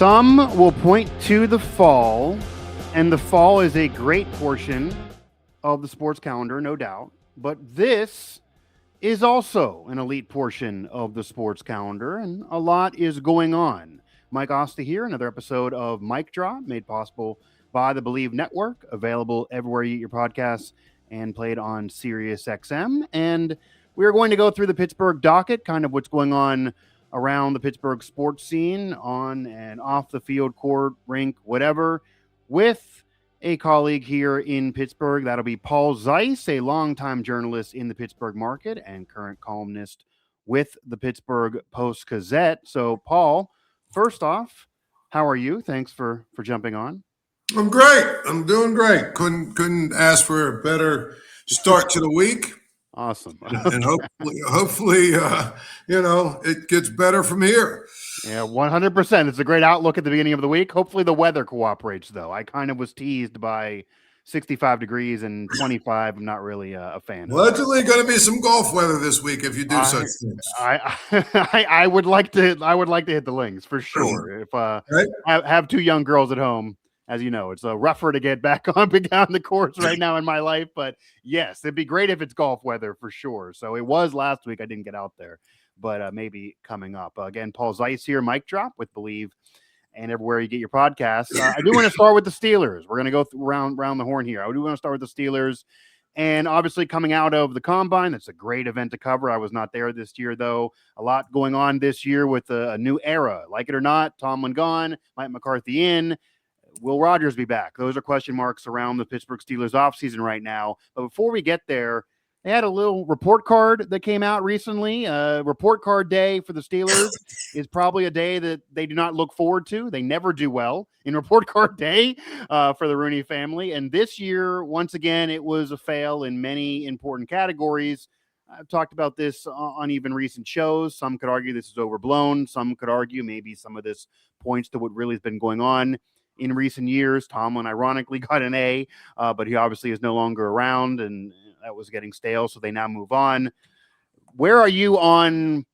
Some will point to the fall, and the fall is a great portion of the sports calendar, no doubt. But this is also an elite portion of the sports calendar, and a lot is going on. Mike Asti here, another episode of Mic Drop, made possible by the Believe Network, available everywhere you get your podcasts and played on Sirius XM. And we're going to go through the Pittsburgh docket, kind of what's going on around the Pittsburgh sports scene, on and off the field, court, rink, whatever, with a colleague here in Pittsburgh. That'll be Paul Zeise, a longtime journalist in the Pittsburgh market and current columnist with the Pittsburgh Post-Gazette. So, Paul, first off, how are you? Thanks for jumping on. I'm great. I'm doing great. Couldn't ask for a better start to the week. Awesome. And hopefully, it gets better from here. Yeah, 100%. It's a great outlook at the beginning of the week. Hopefully the weather cooperates, though. I kind of was teased by 65 degrees and 25. I'm not really a fan. Allegedly going to be some golf weather this week if you do such things. I would like to hit the links for sure. If I have two young girls at home, as you know, it's rougher to get back on the course right now in my life. But yes, it'd be great if it's golf weather for sure. So it was last week. I didn't get out there, but maybe coming up. Again, Paul Zeise here, Mic Drop with Believe and everywhere you get your podcasts. I do want to start with the Steelers. We're going to go around the horn here. I do want to start with the Steelers. And obviously coming out of the Combine, that's a great event to cover. I was not there this year, though. A lot going on this year with a new era. Like it or not, Tomlin gone, Mike McCarthy in. Will Rodgers be back? Those are question marks around the Pittsburgh Steelers offseason right now. But before we get there, they had a little report card that came out recently. Report card day for the Steelers is probably a day that they do not look forward to. They never do well in report card day for the Rooney family. And this year, once again, it was a fail in many important categories. I've talked about this on even recent shows. Some could argue this is overblown. Some could argue maybe some of this points to what really has been going on in recent years. Tomlin ironically got an A, but he obviously is no longer around, and that was getting stale, so they now move on. Where are you on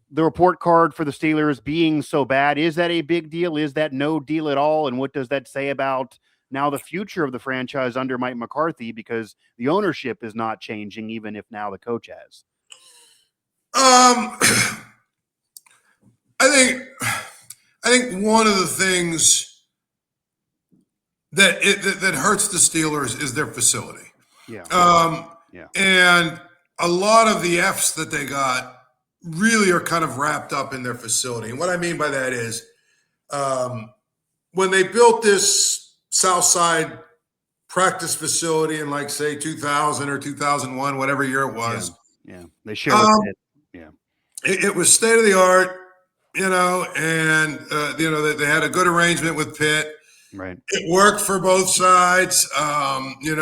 the report card for the Steelers being so bad? Is that a big deal? Is that no deal at all? And what does that say about now the future of the franchise under Mike McCarthy, because the ownership is not changing, even if now the coach has? I think one of the things that hurts the Steelers is their facility. Yeah. And a lot of the Fs that they got really are kind of wrapped up in their facility. And what I mean by that is when they built this South Side practice facility in, like, say, 2000 or 2001, whatever year it was. Yeah. They shared it. Yeah. It was state of the art, and, they had a good arrangement with Pitt. Right. It worked for both sides, and they've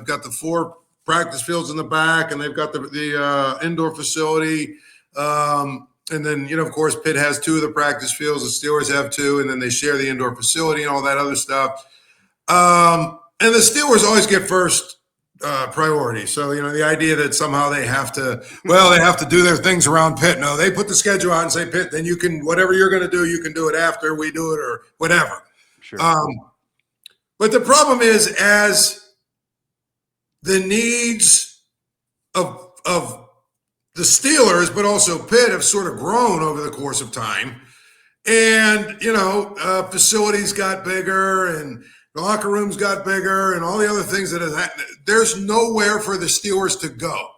got the 4 practice fields in the back, and they've got the indoor facility. And then, of course, Pitt has 2 of the practice fields. The Steelers have 2, and then they share the indoor facility and all that other stuff. And the Steelers always get first priority. So, the idea that somehow they have to do their things around Pitt. No, they put the schedule out and say, Pitt, then you can, whatever you're going to do, you can do it after we do it or whatever. Sure. But the problem is, as the needs of the Steelers, but also Pitt, have sort of grown over the course of time, and, facilities got bigger and the locker rooms got bigger and all the other things that have happened. There's nowhere for the Steelers to go.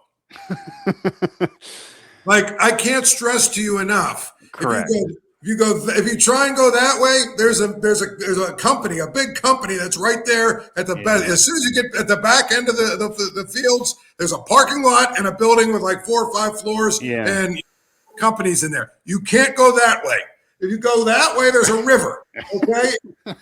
Like, I can't stress to you enough. Correct. If you try and go that way, there's a company, a big company that's right there at the back. As soon as you get at the back end of the fields, there's a parking lot and a building with like 4 or 5 floors and companies in there. You can't go that way. If you go that way, there's a river. Okay,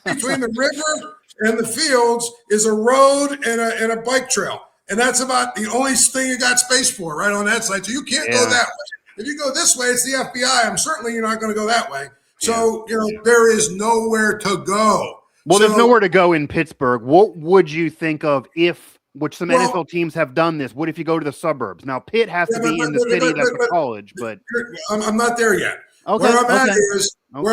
between the river and the fields is a road and a bike trail, and that's about the only thing you got space for right on that side. So you can't go that way. If you go this way, it's the FBI. I'm certainly you're not going to go that way. So there is nowhere to go. Well, there's nowhere to go in Pittsburgh. What would you think of if, which some NFL teams have done this, what if you go to the suburbs? Now, Pitt has to be in the city that's a college, but I'm not there yet. Okay. Where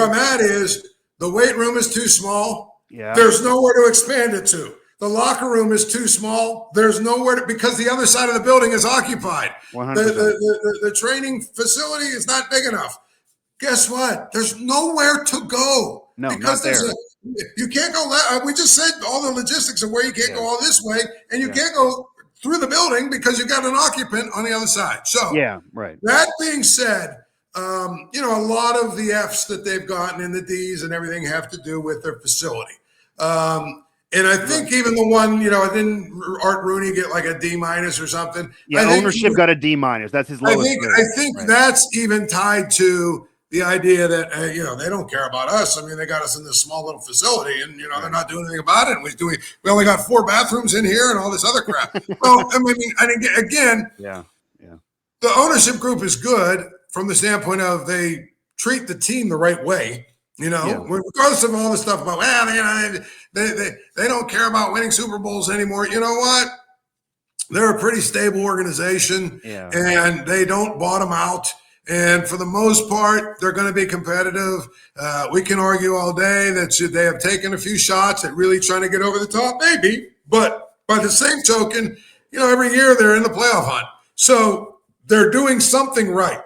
I'm at is the weight room is too small. Yeah. There's nowhere to expand it to. The locker room is too small. There's nowhere to, because the other side of the building is occupied. 100%. The training facility is not big enough. Guess what? There's nowhere to go. No, because not there. You can't go. We just said all the logistics of where you can't go all this way, and you can't go through the building because you got an occupant on the other side. So yeah, right. That being said, a lot of the Fs that they've gotten and the Ds and everything have to do with their facility. And I think even the one, didn't Art Rooney get like a D- or something? Yeah, ownership got a D-. That's his lowest. I think that's even tied to the idea that, they don't care about us. I mean, they got us in this small little facility and, they're not doing anything about it. And we only got 4 bathrooms in here and all this other crap. Well, again, the ownership group is good from the standpoint of they treat the team the right way. Regardless of all the stuff about, they don't care about winning Super Bowls anymore. You know what? They're a pretty stable organization, and they don't bottom out. And for the most part, they're going to be competitive. We can argue all day that should they have taken a few shots at really trying to get over the top, maybe. But by the same token, every year they're in the playoff hunt. So they're doing something right.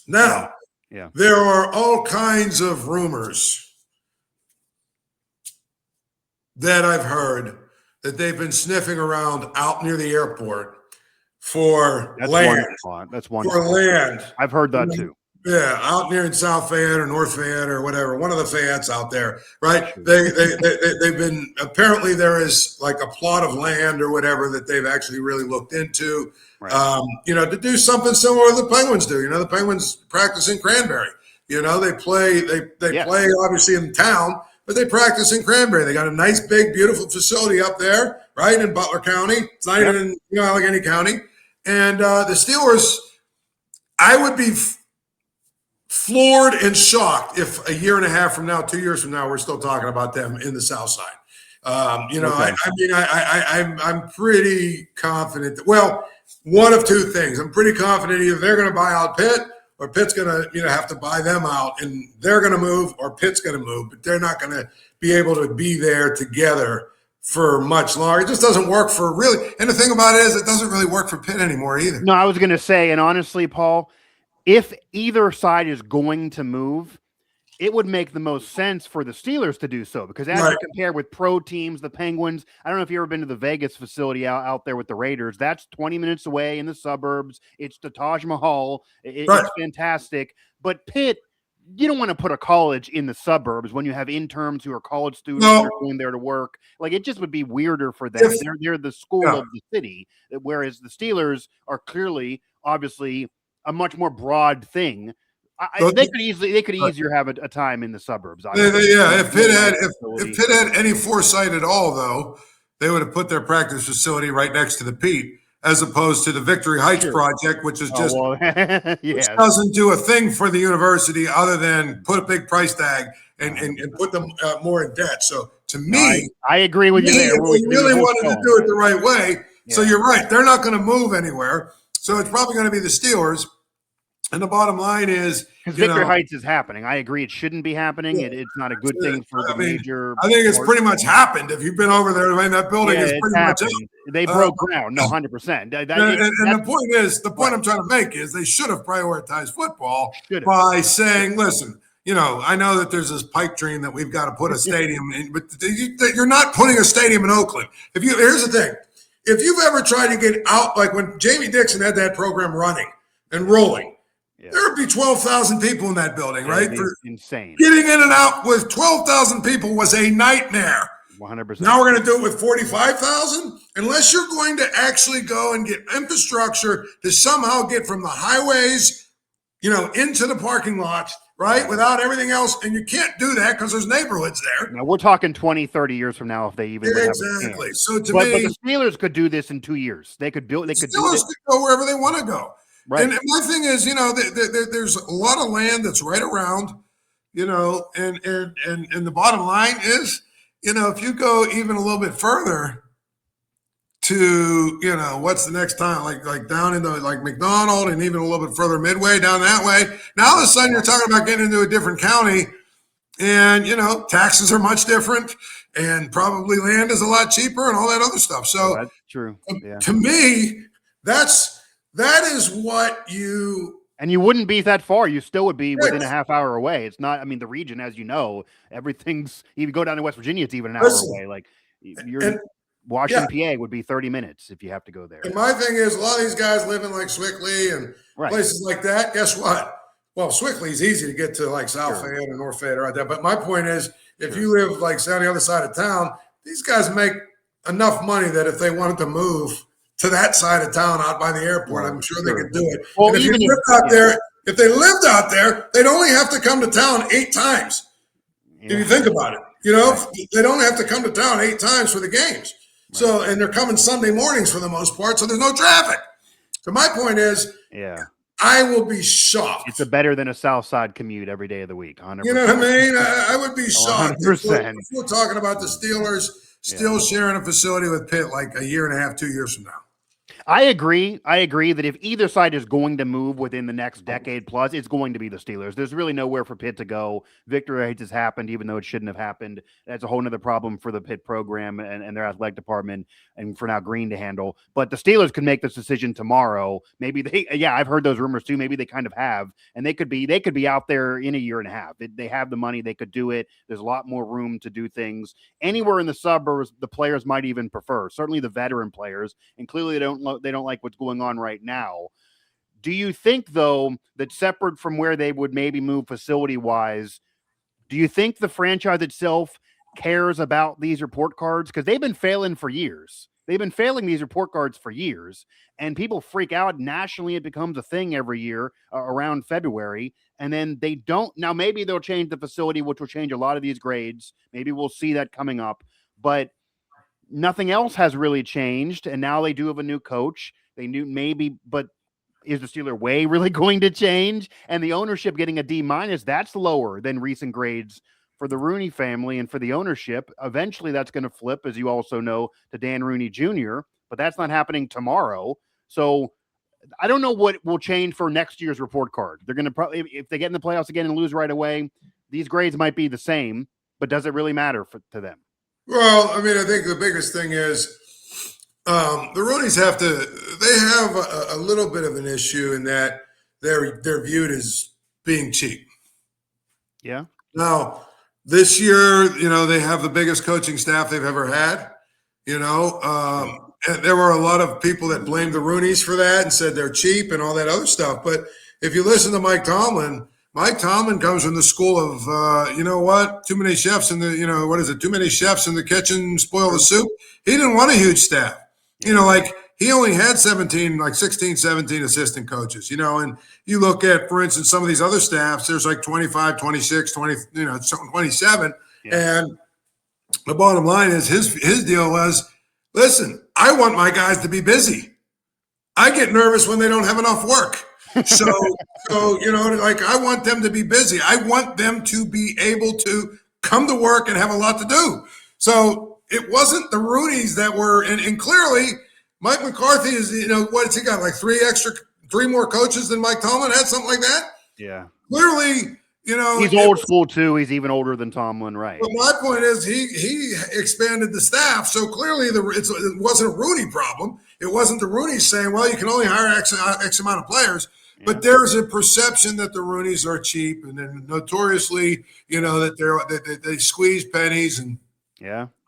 Now, there are all kinds of rumors that I've heard that they've been sniffing around out near the airport for land. That's wonderful. For land. I've heard that too. Yeah, out near in South Fayette or North Fayette or whatever, one of the Fayettes out there, right? They've been, apparently there is like a plot of land or whatever that they've actually really looked into, to do something similar to the Penguins do. The Penguins practice in Cranberry. They play obviously in town, but they practice in Cranberry. They got a nice, big, beautiful facility up there, right, in Butler County. It's not even in Allegheny County. And the Steelers, I would be floored and shocked if a year and a half from now, 2 years from now, we're still talking about them in the South Side. I'm pretty confident that, one of two things. I'm pretty confident either they're going to buy out Pitt or Pitt's going to, have to buy them out, and they're going to move or Pitt's going to move, but they're not going to be able to be there together for much longer. It just doesn't work for really. And the thing about it is it doesn't really work for Pitt anymore either. No, I was going to say, and honestly, Paul, if either side is going to move, it would make the most sense for the Steelers to do so, because as you compare with pro teams, the Penguins, I don't know if you've ever been to the Vegas facility out there with the Raiders. That's 20 minutes away in the suburbs. It's the Taj Mahal. It's fantastic. But Pitt, you don't want to put a college in the suburbs when you have interns who are college students who are going there to work. Like, it just would be weirder for them. They're the school of the city, whereas the Steelers are clearly, obviously, a much more broad thing. They could easier have a time in the suburbs. If Pitt had any foresight at all, though, they would have put their practice facility right next to the Pete, as opposed to the Victory Heights project, which is just which doesn't do a thing for the university other than put a big price tag and put them more in debt. So to me, I agree with you there. If we really wanted to do it the right way, so you're right, they're not going to move anywhere. So it's probably going to be the Steelers. And the bottom line is, because Victory Heights is happening. I agree, it shouldn't be happening. It's not a good thing for the major. I think it's pretty much happened. If you've been over there, that building is pretty much it. They broke ground. No, 100%. And the point I'm trying to make is they should have prioritized football by saying, listen, I know that there's this pipe dream that we've got to put a stadium in, but you're not putting a stadium in Oakland. Here's the thing. If you've ever tried to get out, like when Jamie Dixon had that program running and rolling, there would be 12,000 people in that building, right? Insane. Getting in and out with 12,000 people was a nightmare. 100%. Now we're going to do it with 45,000? Unless you're going to actually go and get infrastructure to somehow get from the highways, into the parking lots, right? Without everything else. And you can't do that because there's neighborhoods there. Now we're talking 20, 30 years from now if they even exactly. So but the Steelers could do this in 2 years. They could do it. Steelers could go wherever they want to go. Right. And my thing is, there's a lot of land that's right around, and the bottom line is, if you go even a little bit further to, what's the next town? Like down into like McDonald and even a little bit further midway down that way. Now all of a sudden you're talking about getting into a different county and, taxes are much different and probably land is a lot cheaper and all that other stuff. So that's true. Yeah. To me, that is what you. And you wouldn't be that far. You still would be within a half hour away. It's not, I mean, the region, as you know, everything's, you go down to West Virginia, it's even an hour away. Like Washington, PA would be 30 minutes if you have to go there. And my thing is, a lot of these guys live in like Swickley and places like that. Guess what? Well, Swickley is easy to get to like South Fayette and North Fayette or like that. But my point is, if you live like on the other side of town, these guys make enough money that if they wanted to move to that side of town out by the airport, I'm sure they could do it. Well, and if they lived out there, they'd only have to come to town 8 times. If you think about it, they'd only have to come to town 8 times for the games. So, and they're coming Sunday mornings for the most part, so there's no traffic. So my point is, I will be shocked. It's better than a South Side commute every day of the week. 100%. You know what I mean? I would be shocked. 100%. If we're talking about the Steelers still sharing a facility with Pitt like a year and a half, 2 years from now. I agree. I agree that if either side is going to move within the next decade plus, it's going to be the Steelers. There's really nowhere for Pitt to go. Victory rates has happened, even though it shouldn't have happened. That's a whole nother problem for the Pitt program and their athletic department, and for now Green to handle. But the Steelers could make this decision tomorrow. Maybe I've heard those rumors too. Maybe they kind of have, and they could be out there in a year and a half. They have the money. They could do it. There's a lot more room to do things. Anywhere in the suburbs, the players might even prefer, certainly the veteran players, and clearly they don't like what's going on right now. Do you think, though, that separate from where they would maybe move facility-wise, do you think the franchise itself cares about these report cards? Because they've been failing for years. They've been failing these report cards for years, and people freak out. Nationally, it becomes a thing every year around February, and then they don't. Now, maybe they'll change the facility, which will change a lot of these grades. Maybe we'll see that coming up, but nothing else has really changed, and now they do have a new coach. They knew maybe, but is the Steeler way really going to change? And the ownership getting a D-, that's lower than recent grades for the Rooney family and for the ownership. Eventually that's going to flip, as you also know, to Dan Rooney Jr., but that's not happening tomorrow. So I don't know what will change for next year's report card. They're going to probably, if they get in the playoffs again and lose right away, these grades might be the same, but does it really matter to them? Well, I mean, I think the biggest thing is the Rooneys have a little bit of an issue in that they're viewed as being cheap. Yeah. Now, this year, they have the biggest coaching staff they've ever had, and there were a lot of people that blamed the Rooneys for that and said they're cheap and all that other stuff. But if you listen to Mike Tomlin comes from the school of, too many chefs in the, too many chefs in the kitchen spoil the soup. He didn't want a huge staff. He only had 16, 17 assistant coaches, and you look at, for instance, some of these other staffs, there's like 25, 26, 20, 27. Yeah. And the bottom line is his deal was, listen, I want my guys to be busy. I get nervous when they don't have enough work. So I want them to be busy. I want them to be able to come to work and have a lot to do. So it wasn't the Rooneys that were, and clearly Mike McCarthy is, what's he got? Like 3 more coaches than Mike Tomlin had, something like that. Yeah. Clearly, he's old school too. He's even older than Tomlin, right? But my point is he expanded the staff. So clearly it wasn't a Rooney problem. It wasn't the Rooneys saying, well, you can only hire X amount of players. Yeah. But there's a perception that the Rooneys are cheap, and then notoriously, that they squeeze pennies and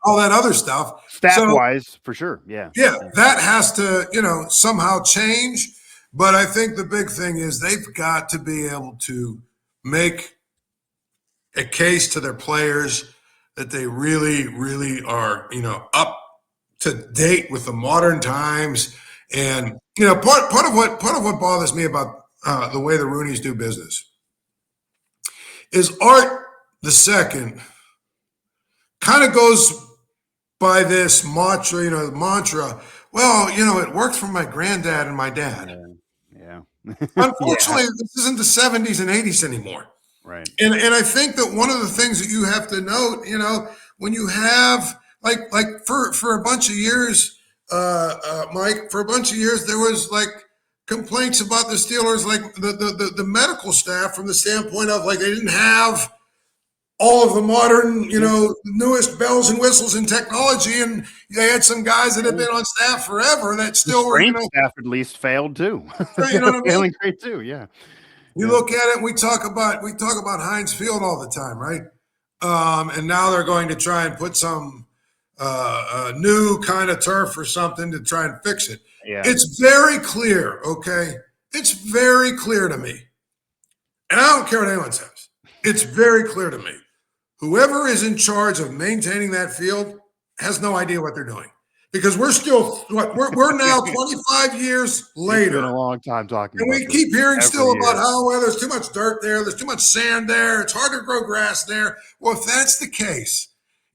all that other stuff. Staff-wise, for sure, yeah. Yeah, that has to, somehow change. But I think the big thing is they've got to be able to make a case to their players that they really, really are, up to date with the modern times. And part of what bothers me about the way the Rooneys do business is Art the Second kind of goes by this mantra. Well, it worked for my granddad and my dad. Yeah. Unfortunately, this isn't the 70s and 80s anymore. Right. And I think that one of the things that you have to note, when you have like for a bunch of years, Mike, for a bunch of years, there was like complaints about the Steelers, like the medical staff from the standpoint of like they didn't have all of the modern, newest bells and whistles and technology. And they had some guys that have been on staff forever that still were, staff at least failed too. You know what I mean? Failing great too. Yeah. You look at it, and we talk about Heinz Field all the time, right? And now they're going to try and put some new kind of turf or something to try and fix it. Yeah. It's very clear, okay? It's very clear to me. And I don't care what anyone says. It's very clear to me. Whoever is in charge of maintaining that field has no idea what they're doing. Because we're still, we're now 25 years later. It's been a long time talking and about we keep hearing still year. about how, well, there's too much dirt there, there's too much sand there, it's hard to grow grass there. Well, if that's the case,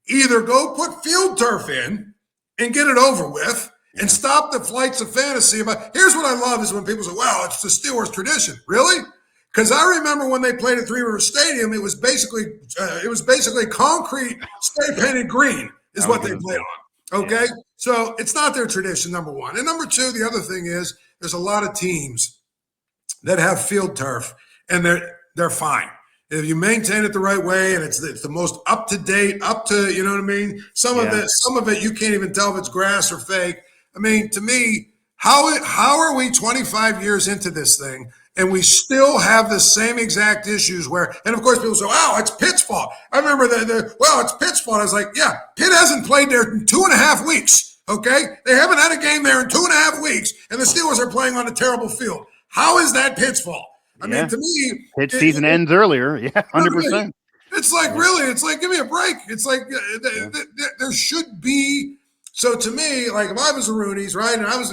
either go put field turf in and get it over with and stop the flights of fantasy about, here's what I love is when people say, well, it's the Steelers tradition. Really? Because I remember when they played at Three River Stadium, it was basically concrete spray painted green is what they played on. Okay, so it's not their tradition, number one, and number two. The other thing is there's a lot of teams that have field turf, and they're fine if you maintain it the right way, and it's the most up to date, you know what I mean. Some of it you can't even tell if it's grass or fake. I mean, to me, how are we 25 years into this thing? And we still have the same exact issues and of course people say, wow, it's Pitt's fault. I remember it's Pitt's fault. I was like, yeah, Pitt hasn't played there in 2.5 weeks, okay? They haven't had a game there in 2.5 weeks, and the Steelers are playing on a terrible field. How is that Pitt's fault? I mean, to me. Pitt season ends earlier, 100%. It's like, really, it's like, give me a break. It's like there should be. So to me, like if I was a Rooney's, right, and I was,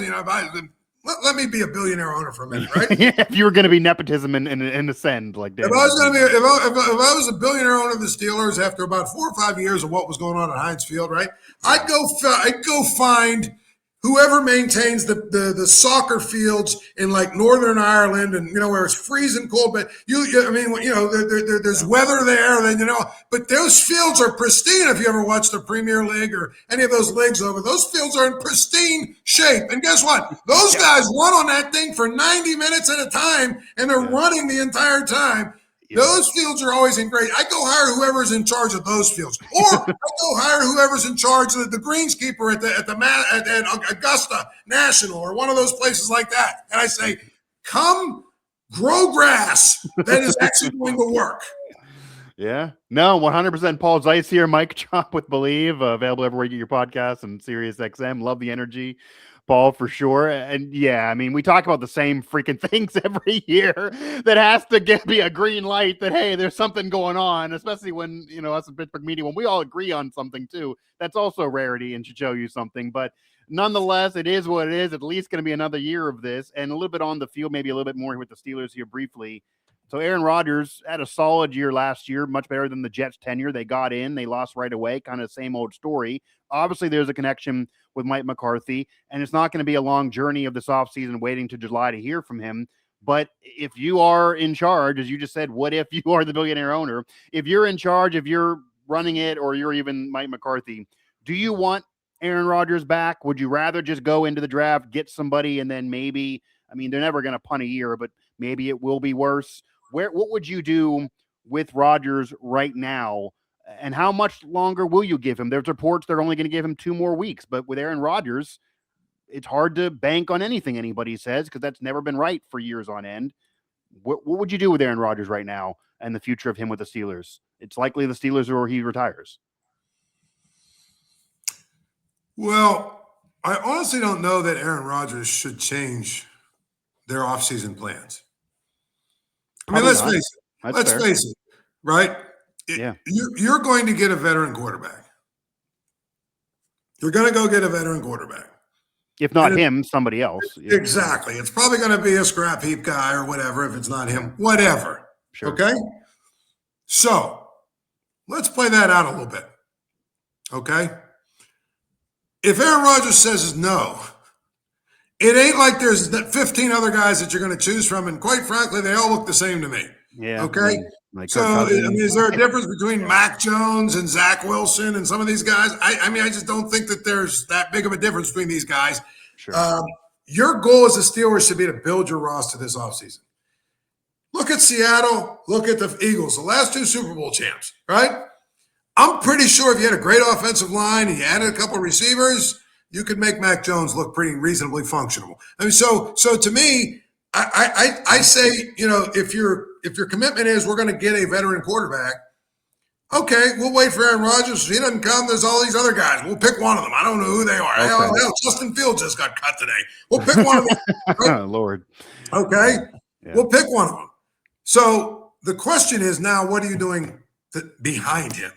let me be a billionaire owner for a minute, right? If you were going to be nepotism and ascend, like if I was going to be, if I was a billionaire owner of the Steelers after about 4 or 5 years of what was going on at Heinz Field, right? I'd go find whoever maintains the soccer fields in like Northern Ireland and where it's freezing cold, but there's weather there, then but those fields are pristine. If you ever watched the Premier League or any of those leagues over, those fields are in pristine shape. And guess what? Those guys run on that thing for 90 minutes at a time, and they're running the entire time. Those fields are always in great. I go hire whoever's in charge of those fields, or I go hire whoever's in charge of the greenskeeper at Augusta National or one of those places like that. And I say, come grow grass that is actually going to work. Yeah, no, 100%. Paul Zeise here, Mike Chop with Believe, available everywhere you get your podcasts and Sirius XM. Love the energy, Paul, for sure. And I mean, we talk about the same freaking things every year that has to be a green light that, hey, there's something going on, especially when, us in Pittsburgh media, when we all agree on something too, that's also a rarity and should show you something. But nonetheless, it is what it is. At least going to be another year of this, and a little bit on the field, maybe a little bit more with the Steelers here briefly. So Aaron Rodgers had a solid year last year, much better than the Jets' tenure. They got in, they lost right away, kind of same old story. Obviously, there's a connection with Mike McCarthy, and it's not going to be a long journey of this offseason waiting to July to hear from him. But if you are in charge, as you just said, what if you are the billionaire owner? If you're in charge, if you're running it, or you're even Mike McCarthy, do you want Aaron Rodgers back? Would you rather just go into the draft, get somebody, and then maybe, I mean, they're never going to punt a year, but maybe it will be worse. What would you do with Rodgers right now, and how much longer will you give him? There's reports they're only going to give him 2 more weeks, but with Aaron Rodgers, it's hard to bank on anything anybody says because that's never been right for years on end. What would you do with Aaron Rodgers right now and the future of him with the Steelers? It's likely the Steelers or he retires. Well, I honestly don't know that Aaron Rodgers should change their offseason plans. I mean, let's face it, right? You're going to get a veteran quarterback. You're going to go get a veteran quarterback. If not him, somebody else. Exactly. It's probably going to be a scrap heap guy or whatever. If it's not him, whatever. Sure. Okay? So let's play that out a little bit. Okay? If Aaron Rodgers says no, it ain't like there's 15 other guys that you're going to choose from, and quite frankly, they all look the same to me. Yeah. Okay. So, is there a difference between Mac Jones and Zach Wilson and some of these guys? I mean, I just don't think that there's that big of a difference between these guys. Sure. Your goal as a Steelers should be to build your roster this offseason. Look at Seattle. Look at the Eagles, the last 2 Super Bowl champs, right? I'm pretty sure if you had a great offensive line and you added a couple of receivers, you could make Mac Jones look pretty reasonably functional. I mean, so to me, I say, if your commitment is we're going to get a veteran quarterback, okay, we'll wait for Aaron Rodgers. If he doesn't come, there's all these other guys. We'll pick one of them. I don't know who they are. Okay. Hell, Justin Fields just got cut today. We'll pick one of them. Right? Oh, Lord. Okay, We'll pick one of them. So the question is now, what are you doing behind him?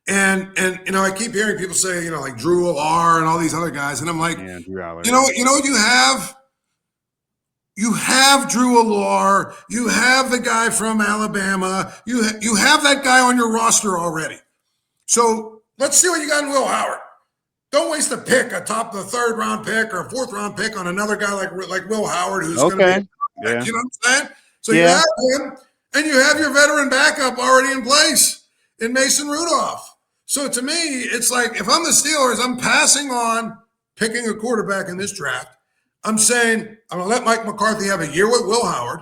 And I keep hearing people say, like Drew Allar and all these other guys, and I'm like, you know what you have? You have Drew Allar. You have the guy from Alabama. You have that guy on your roster already. So let's see what you got in Will Howard. Don't waste a pick, a top of the 3rd round pick or a 4th round pick on another guy like Will Howard, who's going to be, you know what I'm saying? So you have him, and you have your veteran backup already in place in Mason Rudolph. So to me, it's like if I'm the Steelers, I'm passing on picking a quarterback in this draft. I'm saying I'm going to let Mike McCarthy have a year with Will Howard.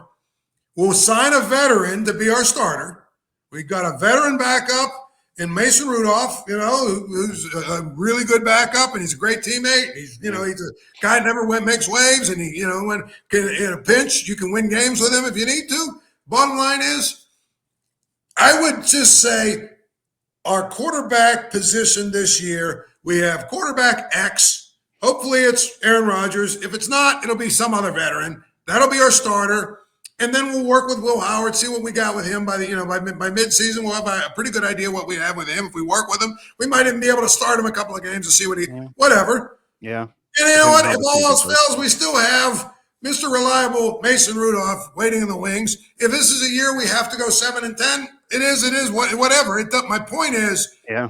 We'll sign a veteran to be our starter. We've got a veteran backup in Mason Rudolph, who's a really good backup, and he's a great teammate. He's a guy that never makes waves, and he, when in a pinch, you can win games with him if you need to. Bottom line is, I would just say our quarterback position this year, we have quarterback X. Hopefully it's Aaron Rodgers. If it's not, it'll be some other veteran. That'll be our starter. And then we'll work with Will Howard, see what we got with him by mid-season. We'll have a pretty good idea what we have with him. If we work with him, we might even be able to start him a couple of games and see whatever. Yeah. And you know what? If all else fails, we still have Mr. Reliable Mason Rudolph waiting in the wings. If this is a year we have to go 7-10, it is whatever. My point is, I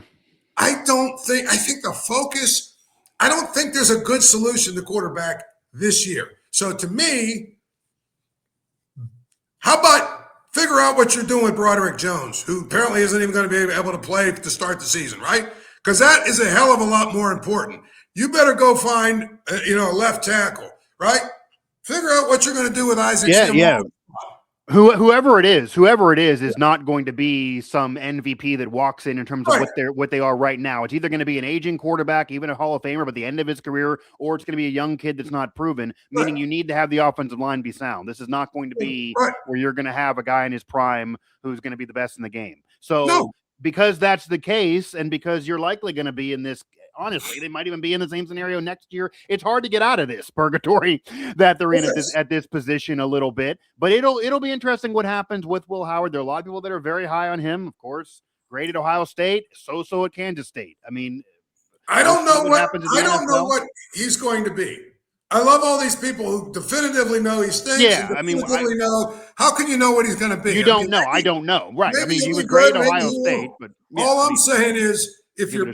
think the focus, I don't think there's a good solution to quarterback this year. So to me, how about figure out what you're doing with Broderick Jones, who apparently isn't even going to be able to play to start the season, right? Because that is a hell of a lot more important. You better go find, a left tackle, right? Figure out what you're going to do with Isaac. Whoever it is not going to be some MVP that walks in terms of what they are right now. It's either going to be an aging quarterback, even a Hall of Famer, but the end of his career, or it's going to be a young kid that's not proven, meaning you need to have the offensive line be sound. This is not going to be where you're going to have a guy in his prime who's going to be the best in the game. So because that's the case, and because you're likely going to be in this, honestly, they might even be in the same scenario next year. It's hard to get out of this purgatory that they're in at this position a little bit. But it'll be interesting what happens with Will Howard. There are a lot of people that are very high on him, of course. Great at Ohio State, so at Kansas State. I mean, I don't know what he's going to be. I love all these people who definitively know he stinks. Yeah, know. How can you know what he's going to be? You don't know. I don't know. Right. I mean, he was great at Ohio State, but all I'm saying is, if your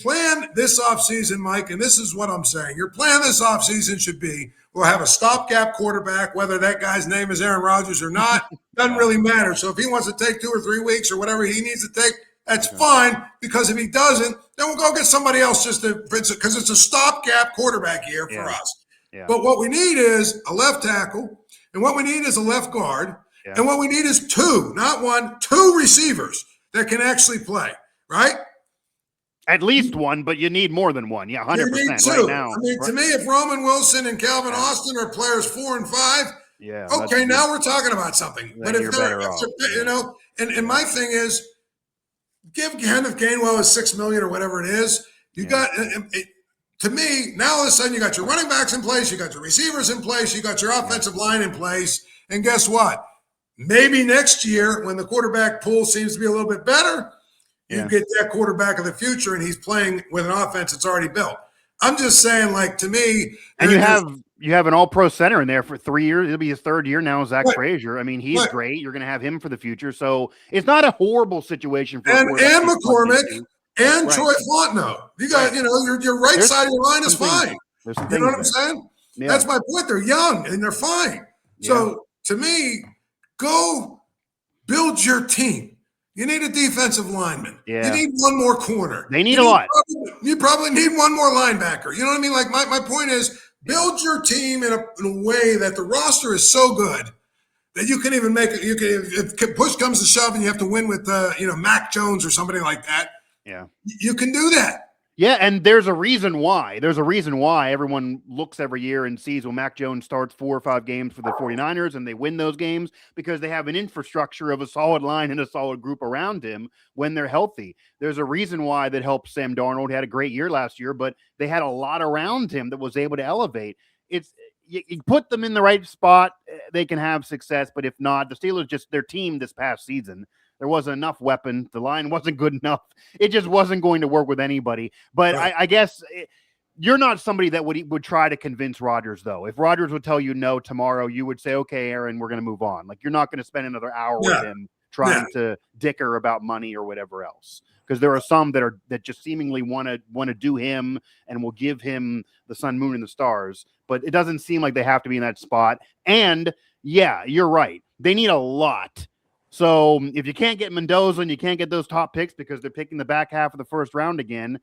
plan this offseason, Mike, and this is what I'm saying, your plan this offseason should be, we'll have a stopgap quarterback, whether that guy's name is Aaron Rodgers or not, doesn't really matter. So if he wants to take 2 or 3 weeks or whatever he needs to take, that's fine, because if he doesn't, then we'll go get somebody else because it's a stopgap quarterback year for us. Yeah. But what we need is a left tackle, and what we need is a left guard, and what we need is 2, not 1, 2 receivers that can actually play, right? At least 1, but you need more than 1. Yeah, 100% right now. I mean, to me, if Roman Wilson and Calvin Austin are players 4 and 5, okay, now we're talking about something. But if they're, and my thing is, give Kenneth Gainwell his $6 million or whatever it is. You got, to me, now all of a sudden you got your running backs in place, you got your receivers in place, you got your offensive line in place, and guess what? Maybe next year, when the quarterback pool seems to be a little bit better, you get that quarterback of the future, and he's playing with an offense that's already built. I'm just saying, like, to me, and you have an All-Pro center in there for 3 years. It'll be his 3rd year now, Zach Frazier. I mean, he's great. You're going to have him for the future, so it's not a horrible situation for and McCormick and Troy Fontenot. You got your right side of your line is fine. You know what I'm saying? Yeah. That's my point. They're young and they're fine. So to me, go build your team. You need a defensive lineman. Yeah. You need one more corner. They need a lot. You probably need one more linebacker. You know what I mean? Like my point is, build your team in a way that the roster is so good that you can even make it. You can, if push comes to shove and you have to win with Mac Jones or somebody like that. Yeah, you can do that. Yeah, and there's a reason why. There's a reason why everyone looks every year and sees when Mac Jones starts 4 or 5 games for the 49ers and they win those games because they have an infrastructure of a solid line and a solid group around him when they're healthy. There's a reason why that helped Sam Darnold. He had a great year last year, but they had a lot around him that was able to elevate. It's you put them in the right spot, they can have success, but if not, the Steelers just their team this past season, there wasn't enough weapon. The line wasn't good enough. It just wasn't going to work with anybody. But right. I guess you're not somebody that would try to convince Rodgers, though. If Rodgers would tell you no tomorrow, you would say, okay, Aaron, we're going to move on. Like, you're not going to spend another hour with him trying to dicker about money or whatever else. Because there are some that just seemingly want to do him and will give him the sun, moon, and the stars. But it doesn't seem like they have to be in that spot. And, yeah, you're right. They need a lot. So if you can't get Mendoza and you can't get those top picks because they're picking the back half of the first round again,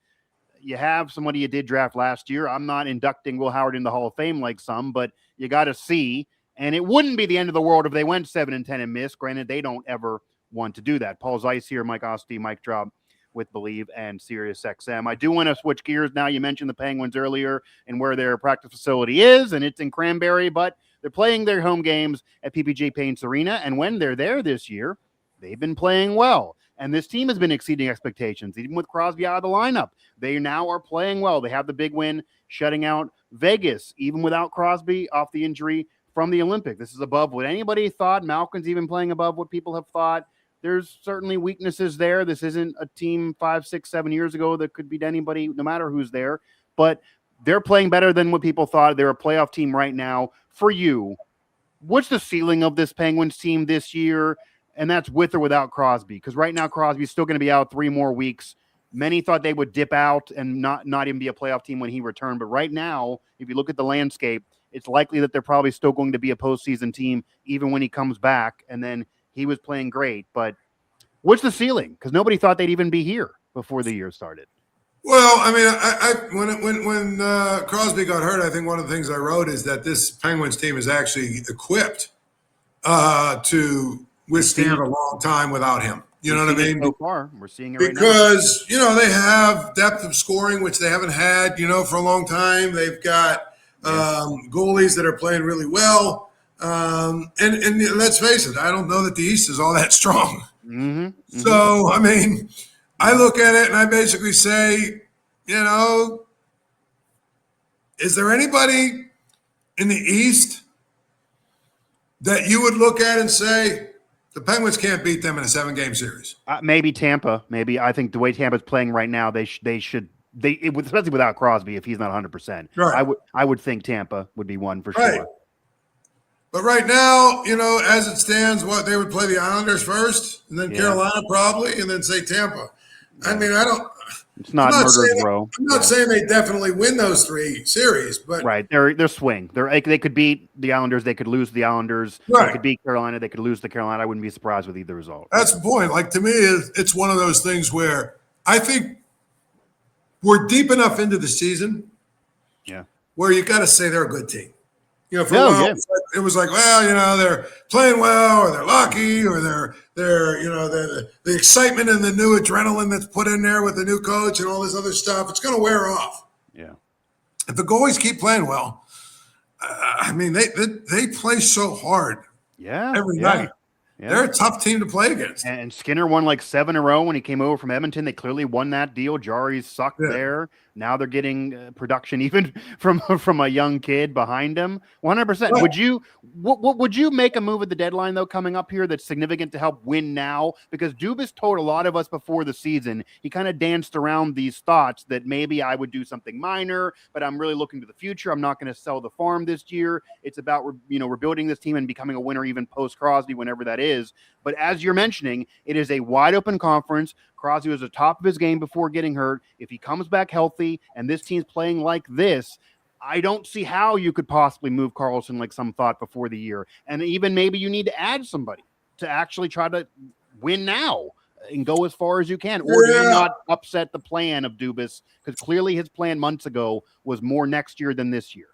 you have somebody you did draft last year. I'm not inducting Will Howard in the Hall of Fame like some, but you got to see. And it wouldn't be the end of the world if they went 7-10 and missed. Granted, they don't ever want to do that. Paul Zeise here, Mike Asti, Mike Drop with Believe and Sirius XM. I do want to switch gears now. You mentioned the Penguins earlier and where their practice facility is, and it's in Cranberry, but they're playing their home games at PPG Paints Arena, and when they're there this year, they've been playing well. And this team has been exceeding expectations, even with Crosby out of the lineup. They now are playing well. They have the big win, shutting out Vegas, even without Crosby off the injury from the Olympic. This is above what anybody thought. Malkin's even playing above what people have thought. There's certainly weaknesses there. This isn't a team 5, 6, 7 years ago that could beat anybody, no matter who's there. But they're playing better than what people thought. They're a playoff team right now. For you, what's the ceiling of this Penguins team this year? And that's with or without Crosby. Because right now, Crosby's still going to be out 3 more weeks. Many thought they would dip out and not even be a playoff team when he returned. But right now, if you look at the landscape, it's likely that they're probably still going to be a postseason team even when he comes back. And then he was playing great. But what's the ceiling? Because nobody thought they'd even be here before the year started. Well, I mean, when Crosby got hurt, I think one of the things I wrote is that this Penguins team is actually equipped to withstand a long time without him. You know what I mean? So far, we're seeing it right now. Because, they have depth of scoring, which they haven't had, for a long time. They've got goalies that are playing really well. And let's face it, I don't know that the East is all that strong. Mm-hmm. Mm-hmm. So, I mean, I look at it and I basically say, is there anybody in the East that you would look at and say the Penguins can't beat them in a 7-game series? Maybe Tampa. Maybe I think the way Tampa's playing right now, they should, especially without Crosby, if he's not 100%. Right. I would think Tampa would be one for right. sure. But right now, as it stands, they would play the Islanders first, and then Carolina probably, and then say Tampa. Yeah. I mean, it's not murder's row. I'm not saying they definitely win those 3 series, but right, they're swing. They could beat the Islanders, they could lose the Islanders. Right. They could beat Carolina, they could lose to Carolina. I wouldn't be surprised with either result. That's the point. Like, to me, it's one of those things where I think we're deep enough into the season, where you got to say they're a good team. For a while, it was like, well, they're playing well, or they're lucky, or they're the excitement and the new adrenaline that's put in there with the new coach and all this other stuff. It's going to wear off. Yeah. If the goalies keep playing well, I mean, they play so hard. Yeah. Every night. Yeah. They're a tough team to play against. And Skinner won like 7 in a row when he came over from Edmonton. They clearly won that deal. Jari's sucked there. Now they're getting production even from a young kid behind him. 100%. Right. Would you make a move at the deadline, though, coming up here that's significant to help win now? Because Dubas told a lot of us before the season, he kind of danced around these thoughts that maybe I would do something minor, but I'm really looking to the future. I'm not going to sell the farm this year. It's about rebuilding this team and becoming a winner even post-Crosby, whenever that is. But as you're mentioning, it is a wide open conference. Crosby was at the top of his game before getting hurt. If he comes back healthy and this team's playing like this, I don't see how you could possibly move Carlson like some thought before the year. And even maybe you need to add somebody. to actually try to win now and go as far as you can? Or do you not upset the plan of Dubas? Because clearly his plan months ago was more next year than this year.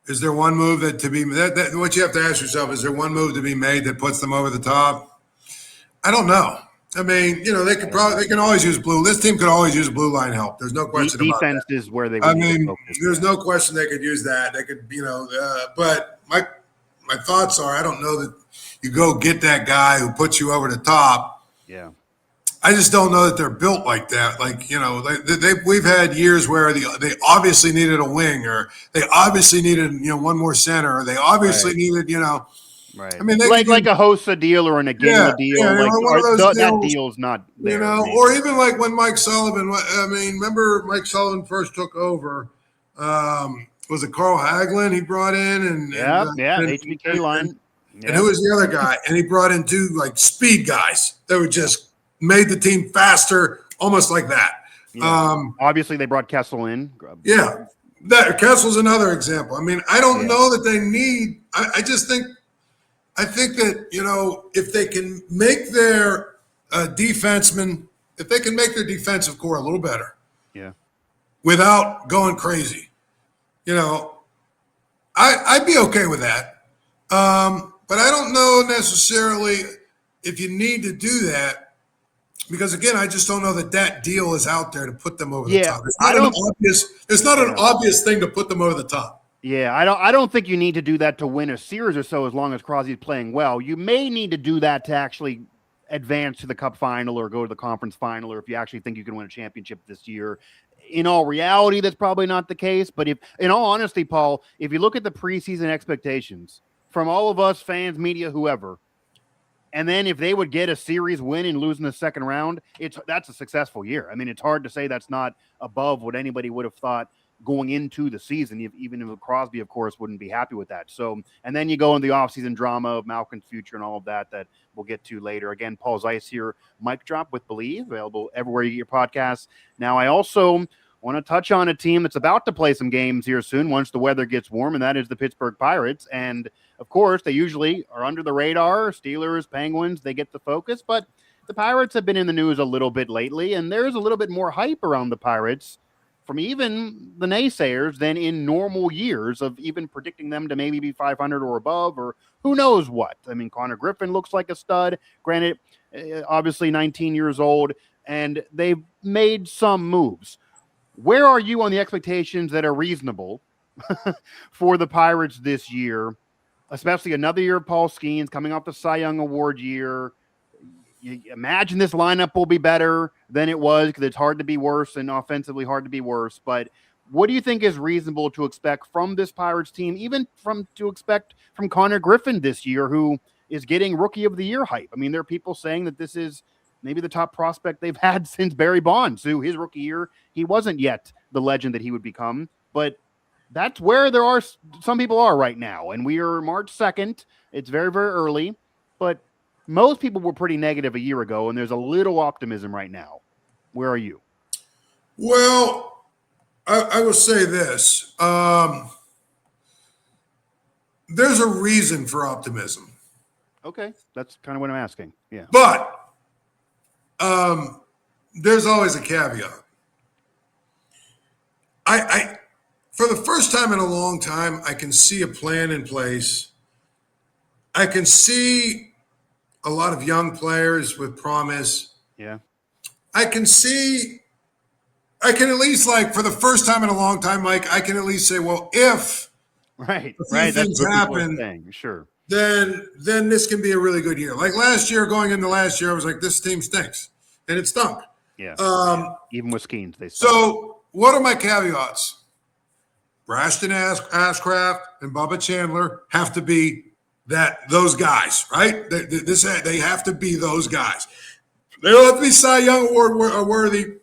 Is there one move what you have to ask yourself, is there one move to be made that puts them over the top? I don't know. I mean, they can always use blue. This team could always use blue line help. There's no question about that. Defense is where they would there's no question they could use that. They could, but my thoughts are, I don't know that you go get that guy who puts you over the top. Yeah. I just don't know that they're built like that. Like, we've had years where they obviously needed a wing, or they obviously needed, one more center, or they obviously needed, Right. I mean, like a Hossa deal or an Aginla deal. That deal's not there. Or even like when Mike Sullivan, remember Mike Sullivan first took over, was it Carl Hagelin he brought in? And HBK line. And who was the other guy? And he brought in two like speed guys that were just made the team faster, almost like that. Yeah. Obviously, they brought Kessel in. Yeah, Kessel's another example. I mean, I don't know that they need. I think that if they can make their defensemen, if they can make their defensive core a little better, without going crazy, I'd be okay with that. But I don't know necessarily if you need to do that. Because again, I just don't know that deal is out there to put them over the top. It's not an obvious thing to put them over the top. Yeah, I don't think you need to do that to win a series or so, as long as Crosby's playing well. You may need to do that to actually advance to the Cup final or go to the conference final, or if you actually think you can win a championship this year. In all reality, that's probably not the case. But in all honesty, Paul, if you look at the preseason expectations from all of us, fans, media, whoever, and then if they would get a series win and lose in the second round, that's a successful year. I mean, it's hard to say that's not above what anybody would have thought going into the season, even if Crosby, of course, wouldn't be happy with that. So, and then you go in the offseason drama of Malkin's future and all of that we'll get to later. Again, Paul Zeise here, Mic Drop with Believe, available everywhere you get your podcasts. Now, I also want to touch on a team that's about to play some games here soon once the weather gets warm, and that is the Pittsburgh Pirates. And of course, they usually are under the radar. Steelers, Penguins, they get the focus, but the Pirates have been in the news a little bit lately, and there's a little bit more hype around the Pirates from even the naysayers than in normal years of even predicting them to maybe be 500 or above, or who knows what. I mean, Connor Griffin looks like a stud, granted, obviously 19 years old, and they've made some moves. Where are you on the expectations that are reasonable for the Pirates this year, especially another year of Paul Skeens coming off the Cy Young Award year? You imagine this lineup will be better than it was, because it's hard to be worse and offensively hard to be worse. But what do you think is reasonable to expect from this Pirates team, even from Connor Griffin this year, who is getting Rookie of the Year hype? I mean, there are people saying that this is maybe the top prospect they've had since Barry Bonds, who his rookie year, he wasn't yet the legend that he would become. But that's where some people are right now. And we are March 2nd. It's very, very early. But most people were pretty negative a year ago, and there's a little optimism right now. Where are you? Well, I will say this. There's a reason for optimism. Okay. That's kind of what I'm asking. Yeah. But there's always a caveat. I for the first time in a long time, I can see a plan in place. I can see a lot of young players with promise. Yeah. I can at least, like, for the first time in a long time, Mike, I can at least say, well, if things happen, sure, then this can be a really good year. Like going into last year, I was like, this team stinks. And it stunk. Yeah. Even with Skeens, they stunk. So what are my caveats? Brashton Ashcraft and Bubba Chandler have to be those guys, right? They have to be those guys. They don't have to be Cy Young Award worthy,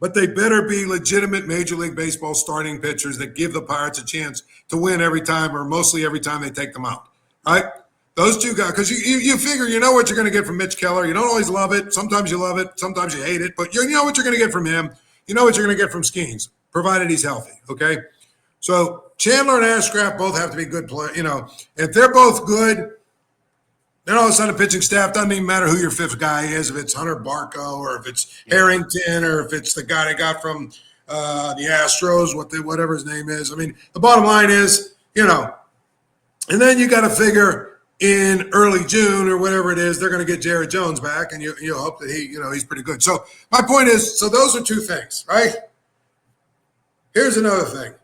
but they better be legitimate Major League Baseball starting pitchers that give the Pirates a chance to win every time, or mostly every time they take them out, right? Those two guys, because you figure you know what you're going to get from Mitch Keller. You don't always love it. Sometimes you love it. Sometimes you hate it. But you know what you're going to get from him. You know what you're going to get from Skeens, provided he's healthy, okay? So Chandler and Ashcraft both have to be good players. If they're both good, Then all of a sudden, the pitching staff doesn't even matter who your fifth guy is, if it's Hunter Barco or if it's Harrington or if it's the guy they got from the Astros, whatever his name is. I mean, the bottom line is, and then you got to figure in early June or whatever it is, they're going to get Jared Jones back, and you hope that he's pretty good. So my point is, so those are two things, right? Here's another thing.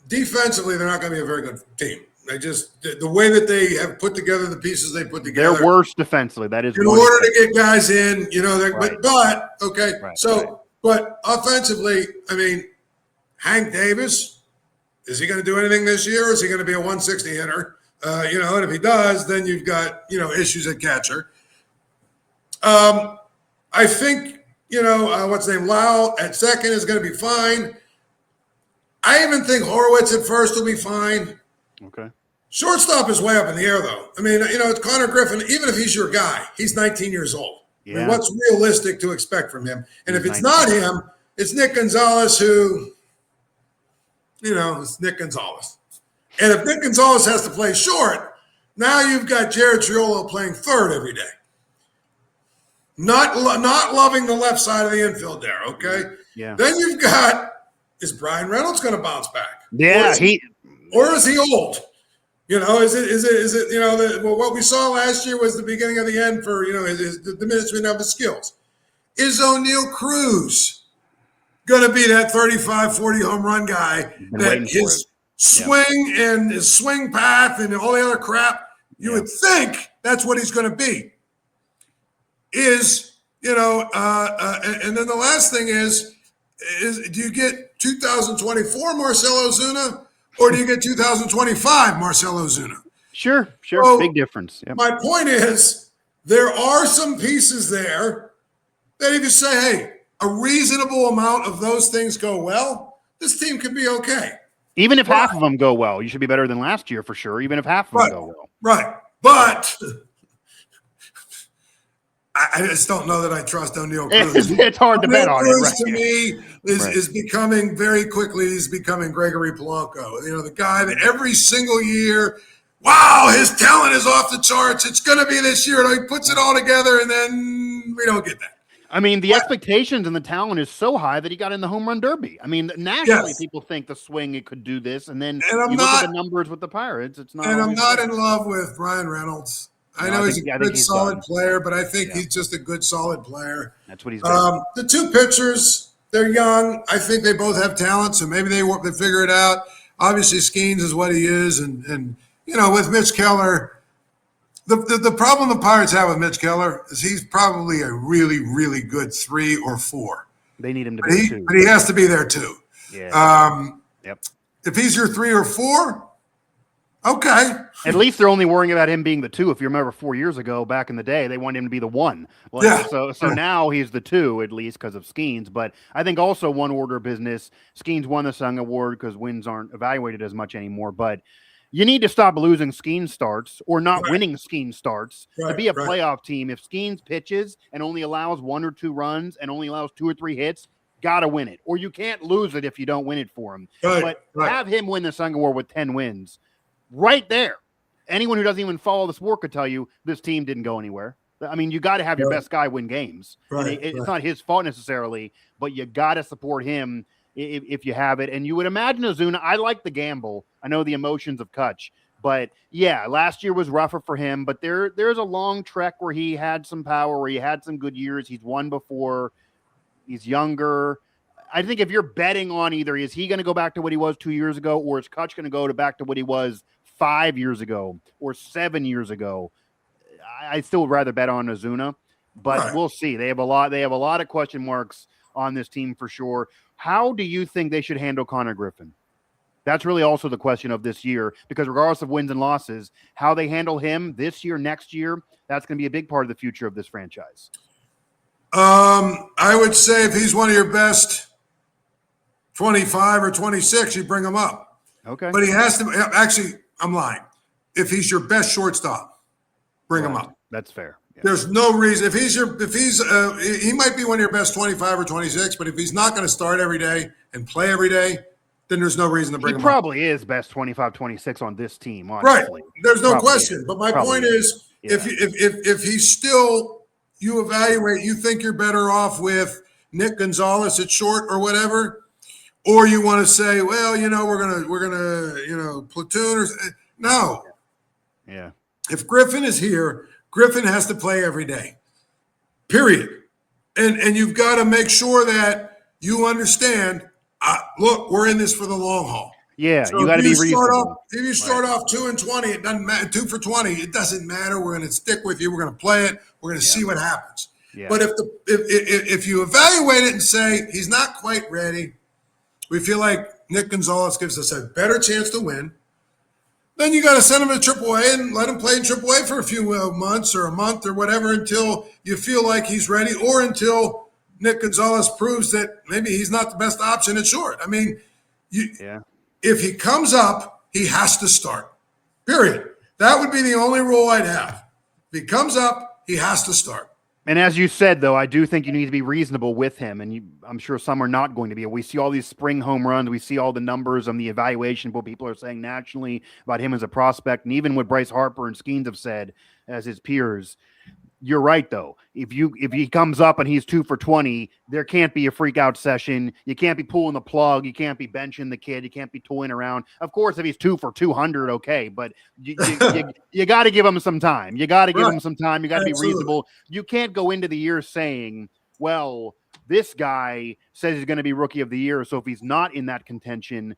Defensively, they're not going to be a very good team. They just the way that they have put together the pieces they put together. They're worse defensively. That is in order to get guys in. Right. But okay. Right, so, right. But offensively, I mean, Hank Davis, is he going to do anything this year? Or is he going to be a 160 hitter? And if he does, then you've got issues at catcher. I think what's his name, Lau at second is going to be fine. I even think Horowitz at first will be fine. Okay. Shortstop is way up in the air, though. I mean, it's Connor Griffin. Even if he's your guy, he's 19 years old. Yeah. I mean, what's realistic to expect from him? And if it's 19. Not him, it's Nick Gonzalez who, it's Nick Gonzalez. And if Nick Gonzalez has to play short, now you've got Jared Triolo playing third every day. Not loving the left side of the infield there, okay? Yeah. Then you've got, is Brian Reynolds going to bounce back? Yeah, Or is he old? Is it what we saw last year was the beginning of the end for, the diminishment of his skills. Is O'Neal Cruz going to be that 35, 40 home run guy that his swing and his swing path and all the other crap, you would think that's what he's going to be. And then the last thing is do you get 2024 Marcell Ozuna? Or do you get 2025 Marcell Ozuna? Sure. So big difference. Yep. My point is, there are some pieces there that if you say, hey, a reasonable amount of those things go well, this team could be okay. Even if half of them go well, you should be better than last year for sure, even if half of them go well. Right. But I just don't know that I trust O'Neal Cruz. It's hard to bet on it. Right? To me, is becoming very quickly. He's becoming Gregory Polanco. The guy that every single year, wow, his talent is off the charts. It's going to be this year. And he puts it all together, and then we don't get that. I mean, the expectations and the talent is so high that he got in the home run derby. I mean, nationally, people think the swing it could do this, and then you look at the numbers with the Pirates. It's not. And I'm not in love with Brian Reynolds. I know he's a good, solid player, but I think he's just a good, solid player. That's what he's doing. The two pitchers, they're young. I think they both have talent, so maybe they figure it out. Obviously, Skeens is what he is, and with Mitch Keller, the problem the Pirates have with Mitch Keller is he's probably a really, really good 3 or 4. They need him to be 2. But he has to be there too. Yeah. If he's your 3 or 4, okay. At least they're only worrying about him being the 2. If you remember 4 years ago, back in the day, they wanted him to be the 1. So now he's the 2, at least because of Skeens. But I think also one order of business, Skeens won the Sung Award because wins aren't evaluated as much anymore. But you need to stop losing Skeens starts or not winning Skeens starts to be a playoff team. If Skeens pitches and only allows 1 or 2 runs and only allows 2 or 3 hits, got to win it. Or you can't lose it if you don't win it for him. Have him win the Sung Award with 10 wins. Right there. Anyone who doesn't even follow the sport could tell you this team didn't go anywhere. I mean, you got to have your best guy win games. It's not his fault necessarily, but you got to support him if you have it. And you would imagine Ozuna, I like the gamble. I know the emotions of Kutch, but yeah, last year was rougher for him, but there's a long trek where he had some power, where he had some good years. He's won before. He's younger. I think if you're betting on either, is he going to go back to what he was 2 years ago, or is Kutch going to go back to what he was 5 years ago or 7 years ago? I still would rather bet on Ozuna, but we'll see. They have a lot of question marks on this team for sure. How do you think they should handle Connor Griffin? That's really also the question of this year, because regardless of wins and losses, how they handle him this year, next year, that's going to be a big part of the future of this franchise. I would say if he's one of your best 25 or 26, you bring him up. Okay. But he has to actually, I'm lying. If he's your best shortstop, bring him up. That's fair. Yeah. There's no reason. He might be one of your best 25 or 26, but if he's not going to start every day and play every day, then there's no reason to bring him up. He probably is best 25-26 on this team, Right. honestly. There's no question. But my point is, if he's still, you evaluate, you think you're better off with Nick Gonzalez at short or whatever, or you want to say, well, we're gonna platoon or no. Yeah. If Griffin is here, Griffin has to play every day. Period. And you've got to make sure that you understand. Look, we're in this for the long haul. Yeah, so you got to be reasonable. If you start off 2-20, it doesn't matter. 2 for 20, it doesn't matter. We're going to stick with you. We're going to play it. We're going to see what happens. Yeah. But if you evaluate it and say he's not quite ready, we feel like Nick Gonzalez gives us a better chance to win, then you got to send him to AAA and let him play in AAA for a few months or a month or whatever until you feel like he's ready, or until Nick Gonzalez proves that maybe he's not the best option at short. I mean, if he comes up, he has to start. Period. That would be the only rule I'd have. If he comes up, he has to start. And as you said, though, I do think you need to be reasonable with him. And I'm sure some are not going to be. We see all these spring home runs. We see all the numbers on the evaluation, what people are saying nationally about him as a prospect. And even what Bryce Harper and Skeens have said as his peers. You're right, though. If he comes up and he's 2 for 20, there can't be a freak out session. You can't be pulling the plug. You can't be benching the kid. You can't be toying around. Of course, if he's 2 for 200, okay, but you got to give him some time. You got to give him some time. You got to be reasonable. You can't go into the year saying, well, this guy says he's going to be rookie of the year, so if he's not in that contention,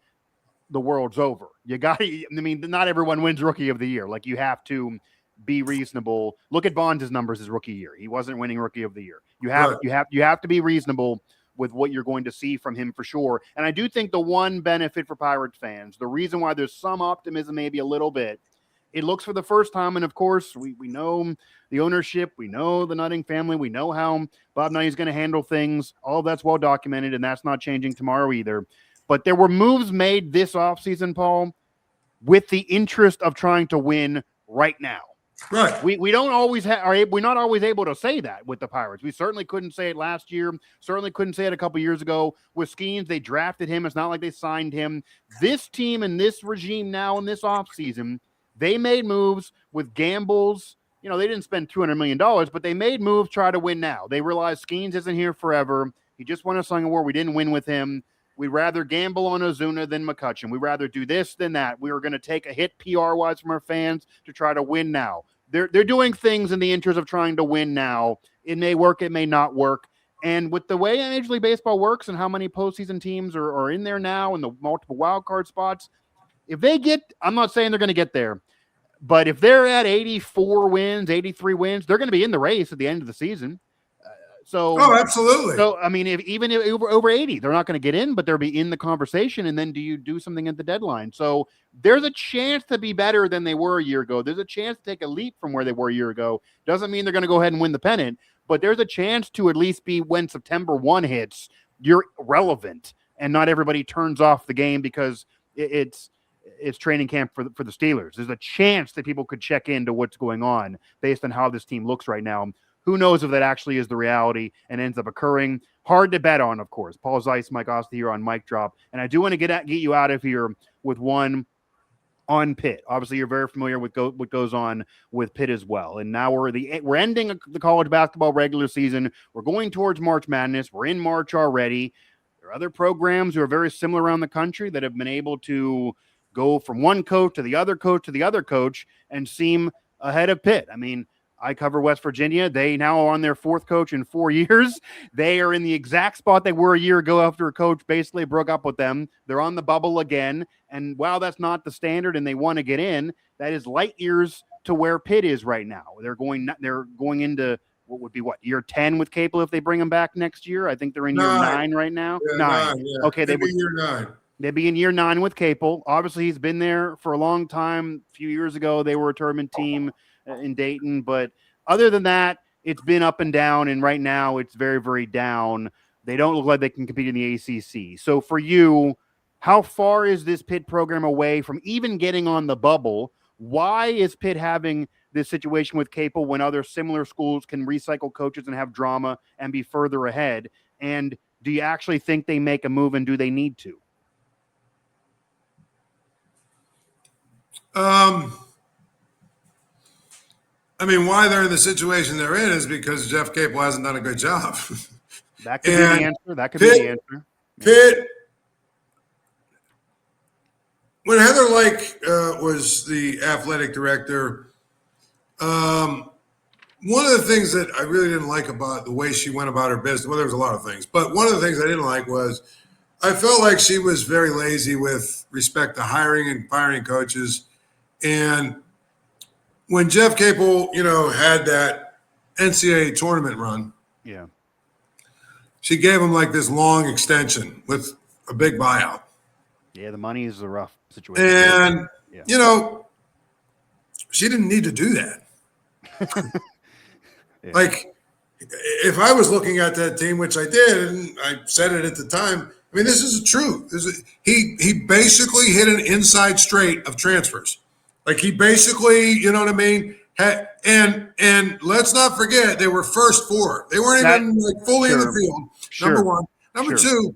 the world's over. Not everyone wins rookie of the year. Like, you have to be reasonable. Look at Bonds' numbers his rookie year. He wasn't winning rookie of the year. You have to be reasonable with what you're going to see from him for sure. And I do think the one benefit for Pirates fans, the reason why there's some optimism, maybe a little bit, it looks for the first time. And of course, we know the ownership, we know the Nutting family, we know how Bob Nutting's going to handle things. All that's well documented, and that's not changing tomorrow either. But there were moves made this offseason, Paul, with the interest of trying to win right now. Right. We don't always we're not always able to say that with the Pirates. We certainly couldn't say it last year. Certainly couldn't say it a couple years ago. With Skeens, they drafted him. It's not like they signed him. This team and this regime now in this offseason, they made moves with gambles. They didn't spend $200 million, but they made moves, try to win now. They realized Skeens isn't here forever. He just won a Sung Award. We didn't win with him. We'd rather gamble on Ozuna than McCutchen. We'd rather do this than that. We were going to take a hit PR-wise from our fans to try to win now. They're doing things in the interest of trying to win now. It may work, it may not work. And with the way Major League Baseball works and how many postseason teams are in there now and the multiple wild card spots, if they I'm not saying they're going to get there, but if they're at 84 wins, 83 wins, they're going to be in the race at the end of the season. Absolutely. So, I mean, even over 80, they're not going to get in, but they'll be in the conversation. And then do you do something at the deadline? So there's a chance to be better than they were a year ago. There's a chance to take a leap from where they were a year ago. Doesn't mean they're going to go ahead and win the pennant, but there's a chance to at least be, when September 1 hits, you're relevant and not everybody turns off the game because it's training camp for the Steelers. There's a chance that people could check into what's going on based on how this team looks right now. Who knows if that actually is the reality and ends up occurring? Hard to bet on, of course. Paul Zeise, Mike Asti here on Mic Drop. And I do want to get you out of here with one on Pitt. Obviously, you're very familiar with what goes on with Pitt as well. And now we're ending the college basketball regular season. We're going towards March Madness. We're in March already. There are other programs who are very similar around the country that have been able to go from one coach to the other coach to the other coach and seem ahead of Pitt. I mean, I cover West Virginia. They now are on their 4th coach in 4 years. They are in the exact spot they were a year ago after a coach basically broke up with them. They're on the bubble again. And while that's not the standard and they want to get in, that is light years to where Pitt is right now. They're going into what would be year 10 with Capel if they bring him back next year. I think they're in year 9 right now. Yeah, 9. Yeah. Okay, they'd be year 9. They'd be in year 9 with Capel. Obviously, he's been there for a long time. A few years ago, they were a tournament team in Dayton, but other than that, it's been up and down, and right now it's very, very down. They don't look like they can compete in the ACC. So for you, how far is this Pitt program away from even getting on the bubble? Why is Pitt having this situation with Capel when other similar schools can recycle coaches and have drama and be further ahead? And do you actually think they make a move, and do they need to? I mean, why they're in the situation they're in is because Jeff Capel hasn't done a good job. That could be the answer. That could be the answer. Pitt, when Heather Lyke was the athletic director, one of the things that I really didn't like about the way she went about her business, well, there was a lot of things, but one of the things I didn't like was I felt like she was very lazy with respect to hiring and firing coaches. And when Jeff Capel, had that NCAA tournament run, she gave him like this long extension with a big buyout. Yeah, the money is a rough situation. And, she didn't need to do that. Like, if I was looking at that team, which I did, and I said it at the time, I mean, this is the truth. He basically hit an inside straight of transfers. Like, he basically, you know what I mean? And let's not forget, they were first four. They weren't even like fully in the field. Number one. Number two,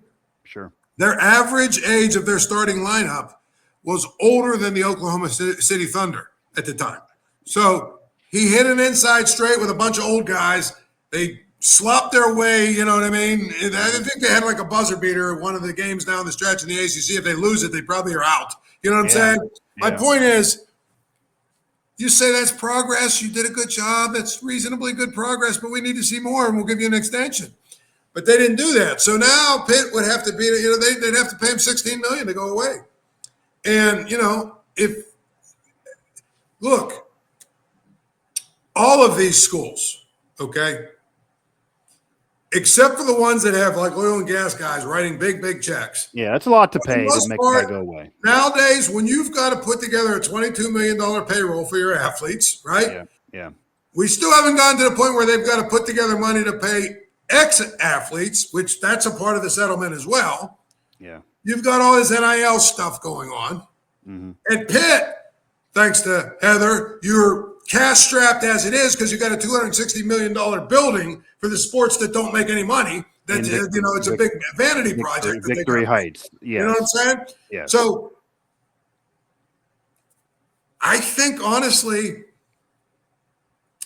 their average age of their starting lineup was older than the Oklahoma City Thunder at the time. So he hit an inside straight with a bunch of old guys. They slopped their way, you know what I mean? I think they had like a buzzer beater one of the games down the stretch in the ACC. If they lose it, they probably are out. You know what I'm saying? My point is, you say that's progress. You did a good job. That's reasonably good progress, but we need to see more, and we'll give you an extension. But they didn't do that. So now Pitt would have to be, they'd have to pay him $16 million to go away. And, look, all of these schools, okay, except for the ones that have like oil and gas guys writing big checks. Yeah, that's a lot to pay to make that go away. Nowadays, when you've got to put together a $22 million payroll for your athletes, right? Yeah. We still haven't gotten to the point where they've got to put together money to pay ex-athletes, which that's a part of the settlement as well. Yeah. You've got all this NIL stuff going on. Mm-hmm. And Pitt, thanks to Heather, you're cash-strapped as it is because you got a $260 million building for the sports that don't make any money. That it's a big vanity project. Victory Heights. Yeah. You know what I'm saying? Yeah. So I think, honestly,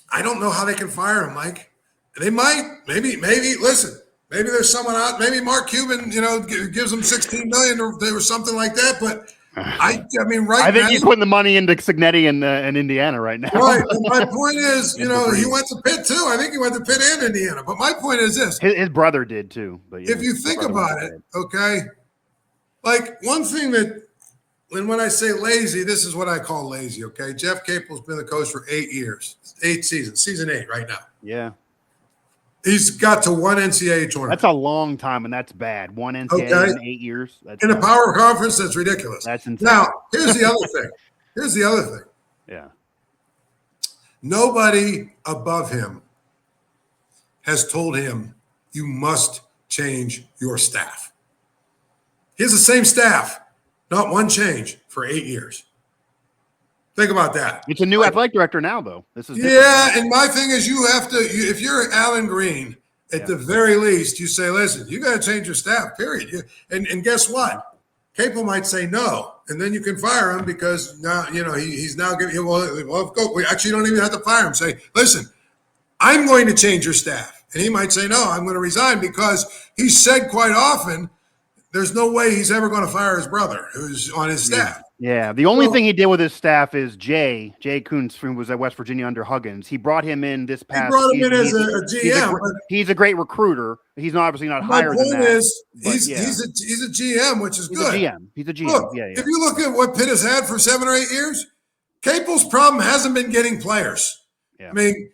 I don't know how they can fire him, Mike. They might. Maybe, listen, maybe there's someone out. Maybe Mark Cuban, gives them $16 million or something like that. But I mean, right now, I think he's putting the money into Cignetti in Indiana right now. Right. And my point is, he went to Pitt too. I think he went to Pitt and Indiana. But my point is this: his brother did too. But if you think about it, okay, like one thing that, when I say lazy, this is what I call lazy. Okay, Jeff Capel's been the coach for 8 years, 8 seasons, season 8 right now. Yeah. He's got to one NCAA tournament. That's a long time, and that's bad. One NCAA in 8 years. That's in a power conference, that's ridiculous. That's insane. Now, here's the other thing. Yeah. Nobody above him has told him, you must change your staff. He has the same staff, not one change, for 8 years. Think about that. It's a new athletic director now, though. This is and my thing is, you have to. If you're Alan Green, at the very least, you say, "Listen, you got to change your staff." Period. And guess what? Capel might say no, and then you can fire him because now he's now giving you. Well, go. Actually, you don't even have to fire him. Say, "Listen, I'm going to change your staff," and he might say, "No, I'm going to resign," because he said quite often, "There's no way he's ever going to fire his brother who's on his staff." Yeah, the only thing he did with his staff is Jay Kuntz, who was at West Virginia under Huggins. He brought him in this past. He brought him in as a GM. He's a great recruiter. He's obviously not higher than that. My point is, he's a GM, which is good. He's a GM. Look, if you look at what Pitt has had for 7 or 8 years, Capel's problem hasn't been getting players. Yeah. I mean,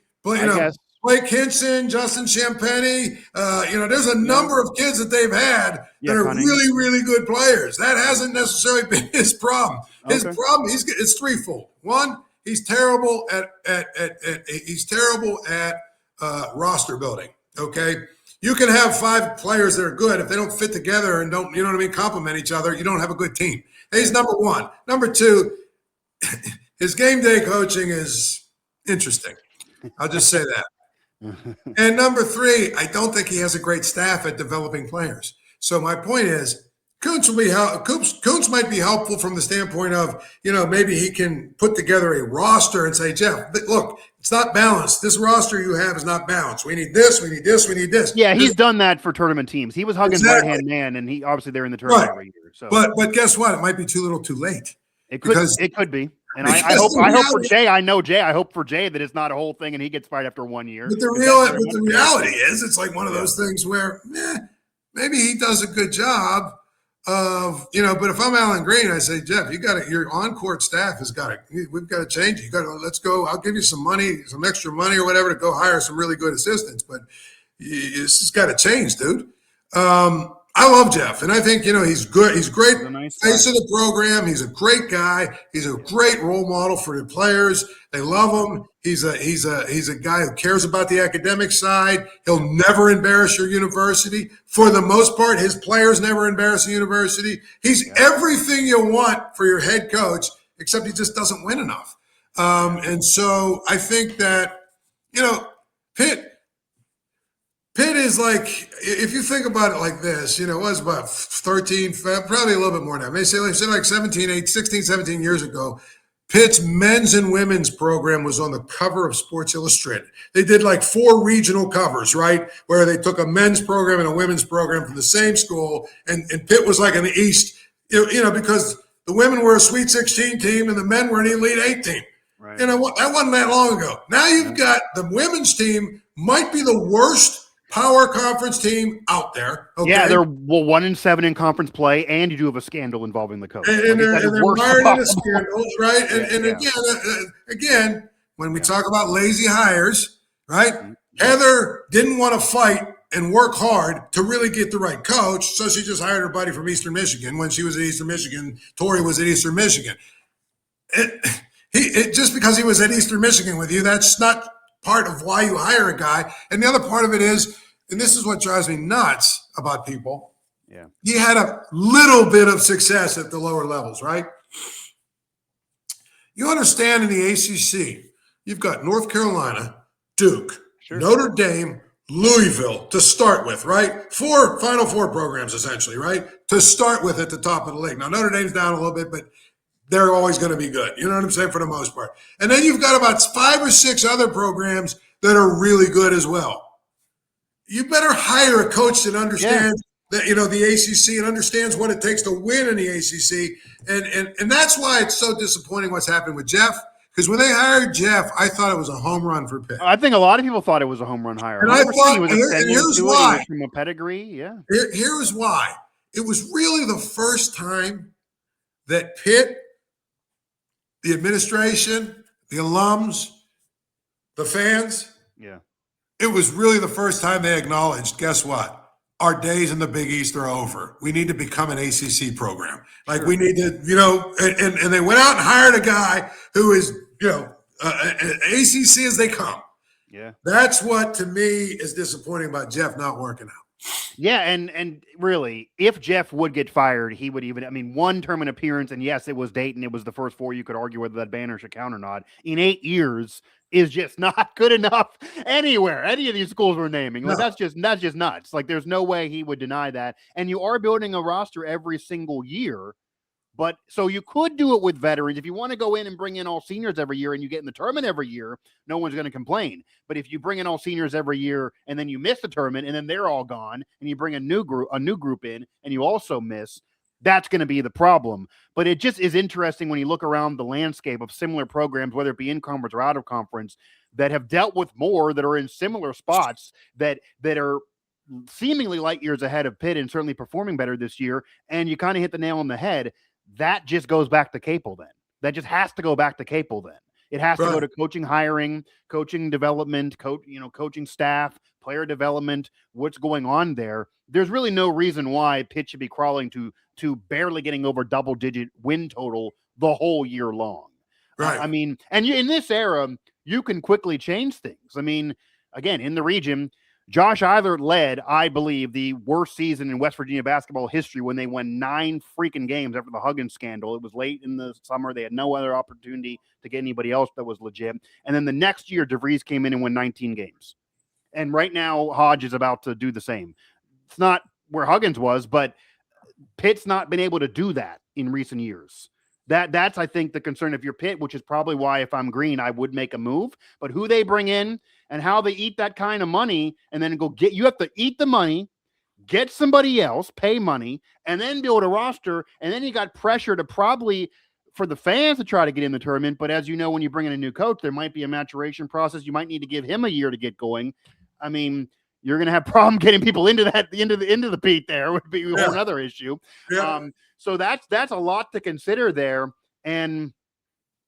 Blake Hinson, Justin Champagny, there's a number of kids that they've had that are really, really good players. That hasn't necessarily been his problem. His problem, it's threefold. One, he's terrible at roster building. Okay, you can have 5 players that are good. If they don't fit together and don't, complement each other, you don't have a good team. He's number one. Number two, his game day coaching is interesting. I'll just say that. And number 3, I don't think he has a great staff at developing players. So my point is, Kuntz might be helpful from the standpoint of, maybe he can put together a roster and say, Jeff, look, it's not balanced. This roster you have is not balanced. We need this, we need this, we need this. Yeah, he's done that for tournament teams. He was Huggins' right-hand man, and he obviously they're in the tournament every year. So, but guess what? It might be too little, too late. It could be. And I hope for Jay. I know Jay. I hope for Jay that it's not a whole thing and he gets fired after 1 year. But the reality is, it's like one of those things where maybe he does a good job of, but if I'm Alan Green, I say, Jeff, your on-court staff we've got to change it. Let's go. I'll give you some money, some extra money or whatever to go hire some really good assistants. But this has got to change, dude. I love Jeff, and I think he's good. He's great face of the program. He's a great guy. He's a great role model for the players. They love him. He's a guy who cares about the academic side. He'll never embarrass your university. For the most part, his players never embarrass the university. He's everything you want for your head coach, except he just doesn't win enough. And so I think that Pitt is like, if you think about it like this, it was about 13, probably a little bit more now. Maybe say like 16, 17 years ago, Pitt's men's and women's program was on the cover of Sports Illustrated. They did like 4 regional covers, right? Where they took a men's program and a women's program from the same school. And Pitt was like in the East, because the women were a Sweet 16 team and the men were an Elite 8 team. Right. That wasn't that long ago. Now you've got the women's team might be the worst power conference team out there. Okay? Yeah, they're 1-7 in conference play, and you do have a scandal involving the coach. And they're mired in a scandal, right? Again, when we talk about lazy hires, right? Mm-hmm. Heather didn't want to fight and work hard to really get the right coach, so she just hired her buddy from Eastern Michigan. When she was at Eastern Michigan, Torrey was at Eastern Michigan. Just because he was at Eastern Michigan with you, that's not part of why you hire a guy. And the other part of it is, and this is what drives me nuts about people. Yeah. He had a little bit of success at the lower levels, right? You understand in the ACC, you've got North Carolina, Duke, Notre Dame, Louisville to start with, right? 4 Final Four programs essentially, right? To start with at the top of the league. Now, Notre Dame's down a little bit, but they're always going to be good. You know what I'm saying? For the most part. And then you've got about 5 or 6 other programs that are really good as well. You better hire a coach that understands that, the ACC and understands what it takes to win in the ACC. And that's why it's so disappointing what's happened with Jeff. Because when they hired Jeff, I thought it was a home run for Pitt. I think a lot of people thought it was a home run hire. And I thought, here's why. From a pedigree, yeah. Here's why. It was really the first time that Pitt, the administration, the alums, the fans. Yeah. It was really the first time they acknowledged, guess what? Our days in the Big East are over. We need to become an ACC program. Like we need to, and they went out and hired a guy who is, ACC as they come. Yeah. That's what to me is disappointing about Jeff not working out. Yeah, and really, if Jeff would get fired, he would one tournament appearance, and yes, it was Dayton. It was the first 4. You could argue whether that banner should count or not. In 8 years is just not good enough anywhere. Any of these schools we're naming. Like, that's just nuts. Like, there's no way he would deny that. And you are building a roster every single year. But so you could do it with veterans. If you want to go in and bring in all seniors every year and you get in the tournament every year, no one's going to complain. But if you bring in all seniors every year and then you miss the tournament and then they're all gone and you bring a new group in and you also miss, that's going to be the problem. But it just is interesting when you look around the landscape of similar programs, whether it be in conference or out of conference, that have dealt with more, that are in similar spots, that are seemingly light years ahead of Pitt and certainly performing better this year. And you kind of hit the nail on the head. That just goes back to Capel then. That just has to go back to Capel then. It has to go to coaching, hiring, coaching development, coaching staff, player development, what's going on there. There's really no reason why Pitt should be crawling to barely getting over double-digit win total the whole year long. Right. In this era, you can quickly change things. Again, in the region, Josh Eilert led, I believe, the worst season in West Virginia basketball history when they won 9 freaking games after the Huggins scandal. It was late in the summer. They had no other opportunity to get anybody else that was legit. And then the next year, DeVries came in and won 19 games. And right now, Hodge is about to do the same. It's not where Huggins was, but Pitt's not been able to do that in recent years. That's, I think, the concern if you're Pitt, which is probably why if I'm Green, I would make a move. But who they bring in and how they eat that kind of money and then you have to eat the money, get somebody else, pay money, and then build a roster. And then you got pressure to probably for the fans to try to get in the tournament. But as you know, when you bring in a new coach, there might be a maturation process. You might need to give him a year to get going. I mean, you're going to have problem getting people into the Pete. There would be a whole other issue. Yeah. So that's a lot to consider there. And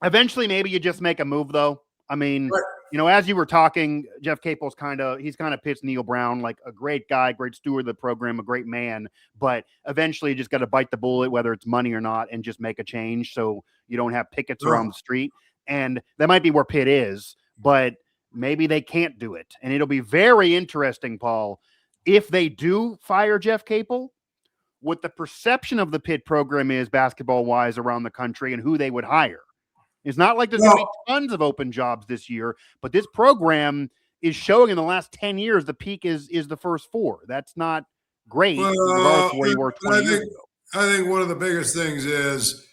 eventually maybe you just make a move though. I mean, as you were talking, Jeff Capel's he's kind of Pitt's Neil Brown, like a great guy, great steward of the program, a great man, but eventually you just got to bite the bullet, whether it's money or not, and just make a change. So you don't have pickets around the street. And that might be where Pitt is, but maybe they can't do it. And it'll be very interesting, Paul, if they do fire Jeff Capel, what the perception of the Pitt program is basketball-wise around the country and who they would hire. It's not like there's going to be tons of open jobs this year, but this program is showing in the last 10 years the peak is the first four. That's not great. Where you were 20 years ago. I think one of the biggest things is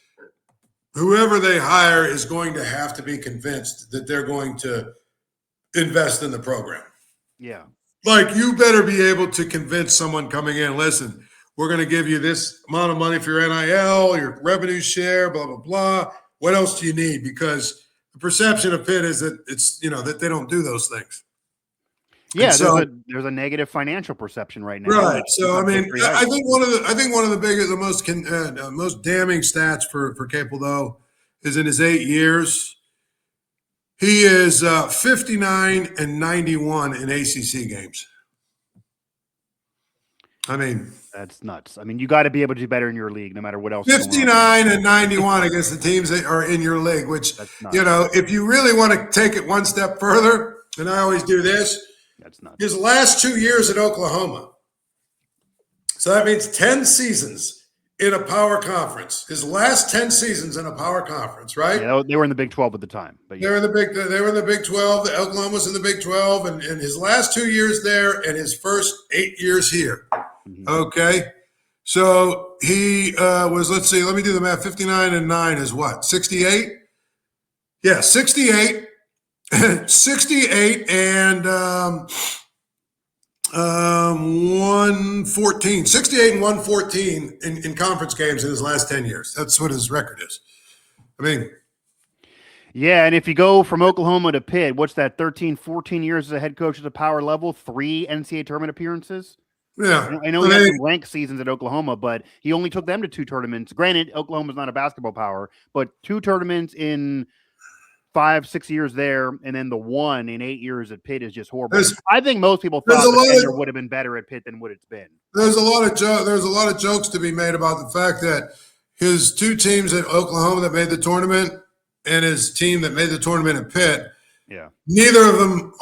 whoever they hire is going to have to be convinced that they're going to invest in the program. Yeah. Like, you better be able to convince someone coming in, listen, we're going to give you this amount of money for your NIL, your revenue share, blah, blah, blah. What else do you need? Because the perception of Pitt is that it's, that they don't do those things. Yeah, there's a negative financial perception right now. Right. So I mean, I think one of the biggest, the most damning stats for Capel though is in his 8 years, he is 59-91 in ACC games. I mean, that's nuts. I mean, you got to be able to do better in your league, no matter what else. 59-91 against the teams that are in your league, which, if you really want to take it one step further, and I always do this, that's nuts. His last 2 years at Oklahoma. So that means 10 seasons in a power conference. His last 10 seasons in a power conference, right? Yeah, they were in the Big 12 at the time. But they were in the Big 12. Oklahoma was in the Big 12, and his last 2 years there and his first 8 years here. Mm-hmm. Okay. So he was, let's see, let me do the math. 59-9 is what? 68? Yeah, 68. 68 and 114. 68 and 114 in conference games in his last 10 years. That's what his record is. I mean, yeah, and if you go from Oklahoma to Pitt, what's that, 13, 14 years as a head coach at the power level, 3 NCAA tournament appearances? Yeah. I know he had some ranked seasons at Oklahoma, but he only took them to 2 tournaments. Granted, Oklahoma's not a basketball power, but 2 tournaments in 5-6 years there, and then the 1 in 8 years at Pitt is just horrible. I think most people thought the Thunder would have been better at Pitt than what it's been. There's a lot of jokes to be made about the fact that his 2 teams at Oklahoma that made the tournament and his team that made the tournament at Pitt, neither of them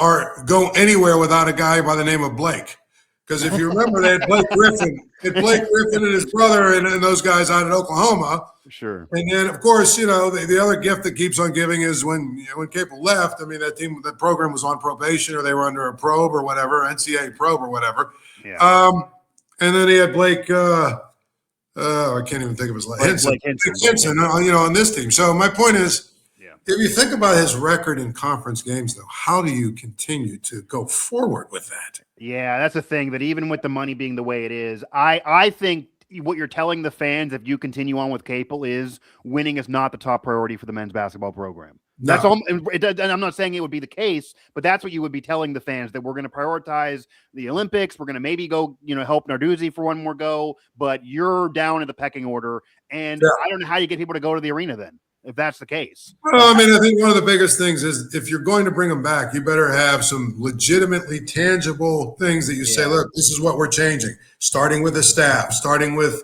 go anywhere without a guy by the name of Blake. Because if you remember, they had Blake Griffin and his brother and those guys out in Oklahoma. Sure. And then, of course, the other gift that keeps on giving is when Capel left. I mean, that program was on probation, or they were under a probe or whatever, NCAA probe or whatever. Yeah. And then he had Blake. I can't even think of his last name. Henson. On this team. So my point is, if you think about his record in conference games, though, how do you continue to go forward with that? Yeah, that's the thing, that even with the money being the way it is, I think what you're telling the fans, if you continue on with Capel, is winning is not the top priority for the men's basketball program. No. That's all. And I'm not saying it would be the case, but that's what you would be telling the fans, that we're going to prioritize the Olympics. We're going to maybe go, help Narduzzi for one more go, but you're down in the pecking order. And I don't know how you get people to go to the arena then, if that's the case. Well, I mean, I think one of the biggest things is if you're going to bring them back, you better have some legitimately tangible things that you say, look, this is what we're changing, starting with the staff, starting with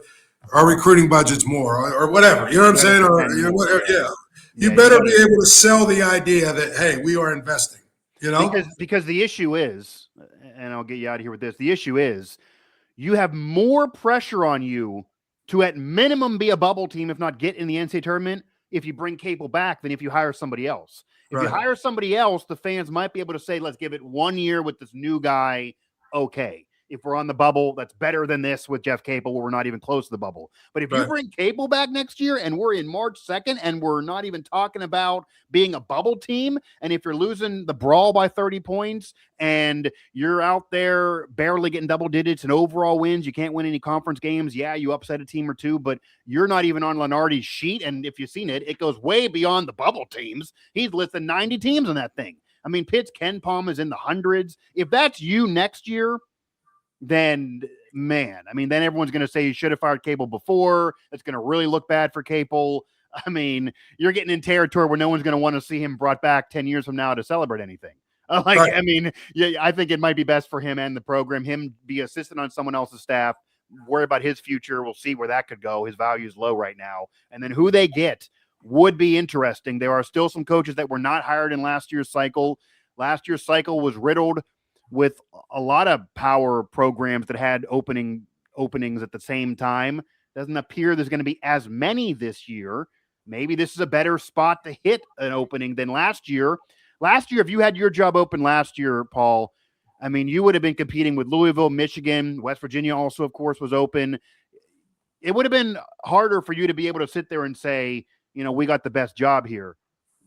our recruiting budgets more or whatever. You know what I'm saying? Or whatever. You better be able to sell the idea that, hey, we are investing, Because the issue is, and I'll get you out of here with this, the issue is you have more pressure on you to at minimum be a bubble team, if not get in the NCAA tournament, if you bring Capel back, than if you hire somebody else. If you hire somebody else, the fans might be able to say, let's give it 1 year with this new guy. Okay. if we're on the bubble, that's better than this with Jeff Capel, where we're not even close to the bubble. But if you bring Capel back next year and we're in March 2nd and we're not even talking about being a bubble team, and if you're losing the brawl by 30 points and you're out there barely getting double digits and overall wins, you can't win any conference games. Yeah, you upset a team or two, but you're not even on Lenardi's sheet. And if you've seen it, it goes way beyond the bubble teams. He's listed 90 teams in that thing. I mean, Pitt's Ken Palm is in the hundreds. If that's you next year, then man, I mean, then everyone's going to say you should have fired Capel before. It's going to really look bad for Capel. I mean, you're getting in territory where no one's going to want to see him brought back 10 years from now to celebrate anything. I mean, yeah, I think it might be best for him and the program, him be assistant on someone else's staff, worry about his future. We'll see where that could go. His value is low right now. And then who they get would be interesting. There are still some coaches that were not hired in last year's cycle. Last year's cycle was riddled with a lot of power programs that had openings at the same time. Doesn't appear there's going to be as many this year. Maybe this is a better spot to hit an opening than last year. Last year, if you had your job open last year, Paul, I mean, you would have been competing with Louisville, Michigan, West Virginia also, of course, was open. It would have been harder for you to be able to sit there and say, you know, we got the best job here.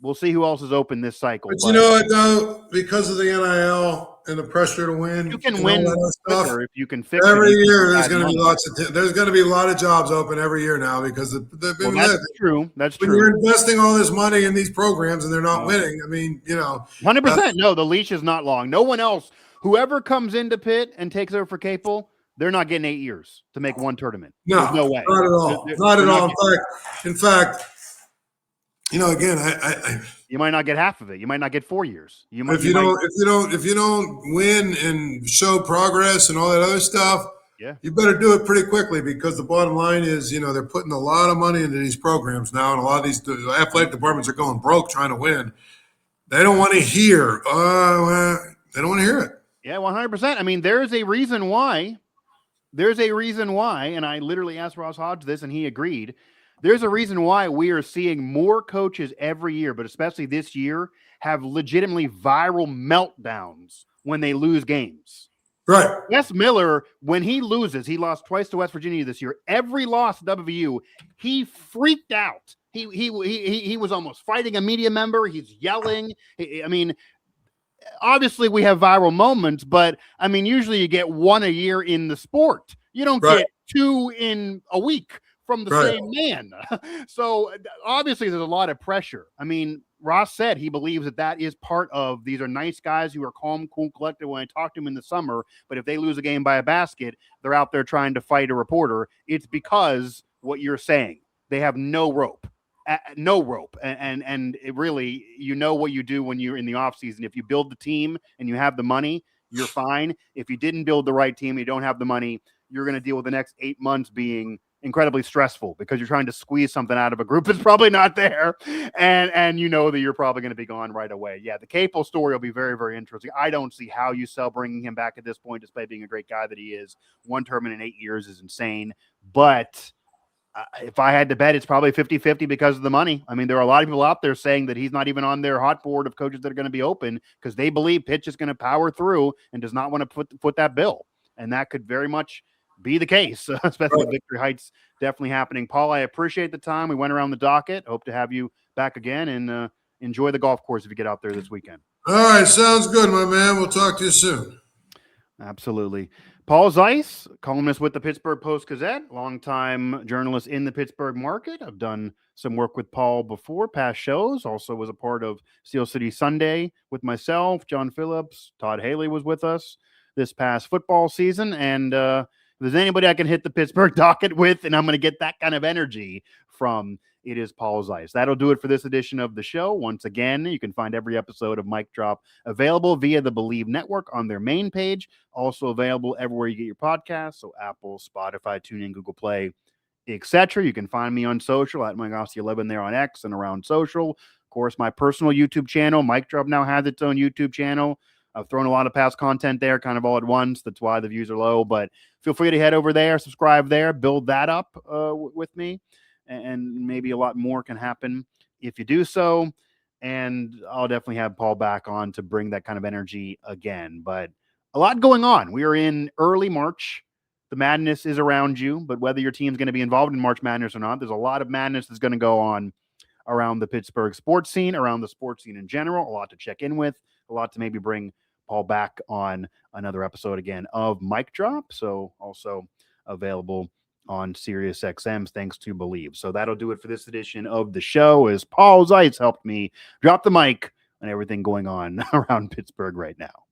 We'll see who else is open this cycle. But you know what, though, because of the NIL and the pressure to win, you can win quicker if you can fix every year. There's going to be there's going to be a lot of jobs open every year now because that's true. That's true. When you're investing all this money in these programs and they're not winning, I mean, you know, 100%. No, the leash is not long. No one else, whoever comes into Pitt and takes over for Capel, they're not getting 8 years to make one tournament. No, there's no way. Not at all. Not at all. In fact, you know, again, you might not get half of it. You might not get 4 years. If you don't win and show progress and all that other stuff, you better do it pretty quickly because the bottom line is, you know, they're putting a lot of money into these programs now, and a lot of these athletic departments are going broke trying to win. They don't want to hear. They don't want to hear it. Yeah, 100%. I mean, there's a reason why. And I literally asked Ross Hodge this, and he agreed. There's a reason why we are seeing more coaches every year, but especially this year, have legitimately viral meltdowns when they lose games. Right. Wes Miller, when he loses, he lost twice to West Virginia this year. Every loss to WVU, he freaked out. He was almost fighting a media member. He's yelling. I mean, obviously we have viral moments, but I mean, usually you get one a year in the sport. You don't get two in a week from the same man. So obviously there's a lot of pressure. I mean, Ross said he believes that is part of, these are nice guys who are calm, cool, collected when I talk to them in the summer, but if they lose a game by a basket, they're out there trying to fight a reporter. It's because what you're saying, they have no rope. And it really, you know what you do when you're in the off season. If you build the team and you have the money, you're fine. If you didn't build the right team, you don't have the money, you're going to deal with the next 8 months being incredibly stressful because you're trying to squeeze something out of a group that's probably not there. And you know that you're probably going to be gone right away. Yeah, the Capel story will be very, very interesting. I don't see how you sell bringing him back at this point, despite being a great guy that he is. One tournament in 8 years is insane. But if I had to bet, it's probably 50-50 because of the money. I mean, there are a lot of people out there saying that he's not even on their hot board of coaches that are going to be open because they believe Pitt is going to power through and does not want to foot that bill. And that could very much be the case, especially with Victory Heights definitely happening. Paul, I appreciate the time. We went around the docket. Hope to have you back again and enjoy the golf course if you get out there this weekend. All right. Sounds good, my man. We'll talk to you soon. Absolutely. Paul Zeise, columnist with the Pittsburgh Post-Gazette, longtime journalist in the Pittsburgh market. I've done some work with Paul before, past shows. Also was a part of Steel City Sunday with myself, John Phillips, Todd Haley was with us this past football season. And if there's anybody I can hit the Pittsburgh docket with, and I'm going to get that kind of energy from, it is Paul Zeise. That'll do it for this edition of the show. Once again, you can find every episode of Mic Drop available via the Believe Network on their main page. Also available everywhere you get your podcasts, so Apple, Spotify, TuneIn, Google Play, etc. You can find me on social at MikeOsti11 there on X and around social. Of course, my personal YouTube channel, Mic Drop, now has its own YouTube channel. I've thrown a lot of past content there kind of all at once. That's why the views are low, but feel free to head over there, subscribe there, build that up with me, and maybe a lot more can happen if you do so. And I'll definitely have Paul back on to bring that kind of energy again. But a lot going on. We are in early March. The madness is around you, but whether your team's going to be involved in March Madness or not, there's a lot of madness that's going to go on around the Pittsburgh sports scene, around the sports scene in general. A lot to check in with, a lot to maybe bring Paul back on another episode again of Mic Drop. So also available on SiriusXM's Thanks to Believe. So that'll do it for this edition of the show, as Paul Zeise helped me drop the mic on everything going on around Pittsburgh right now.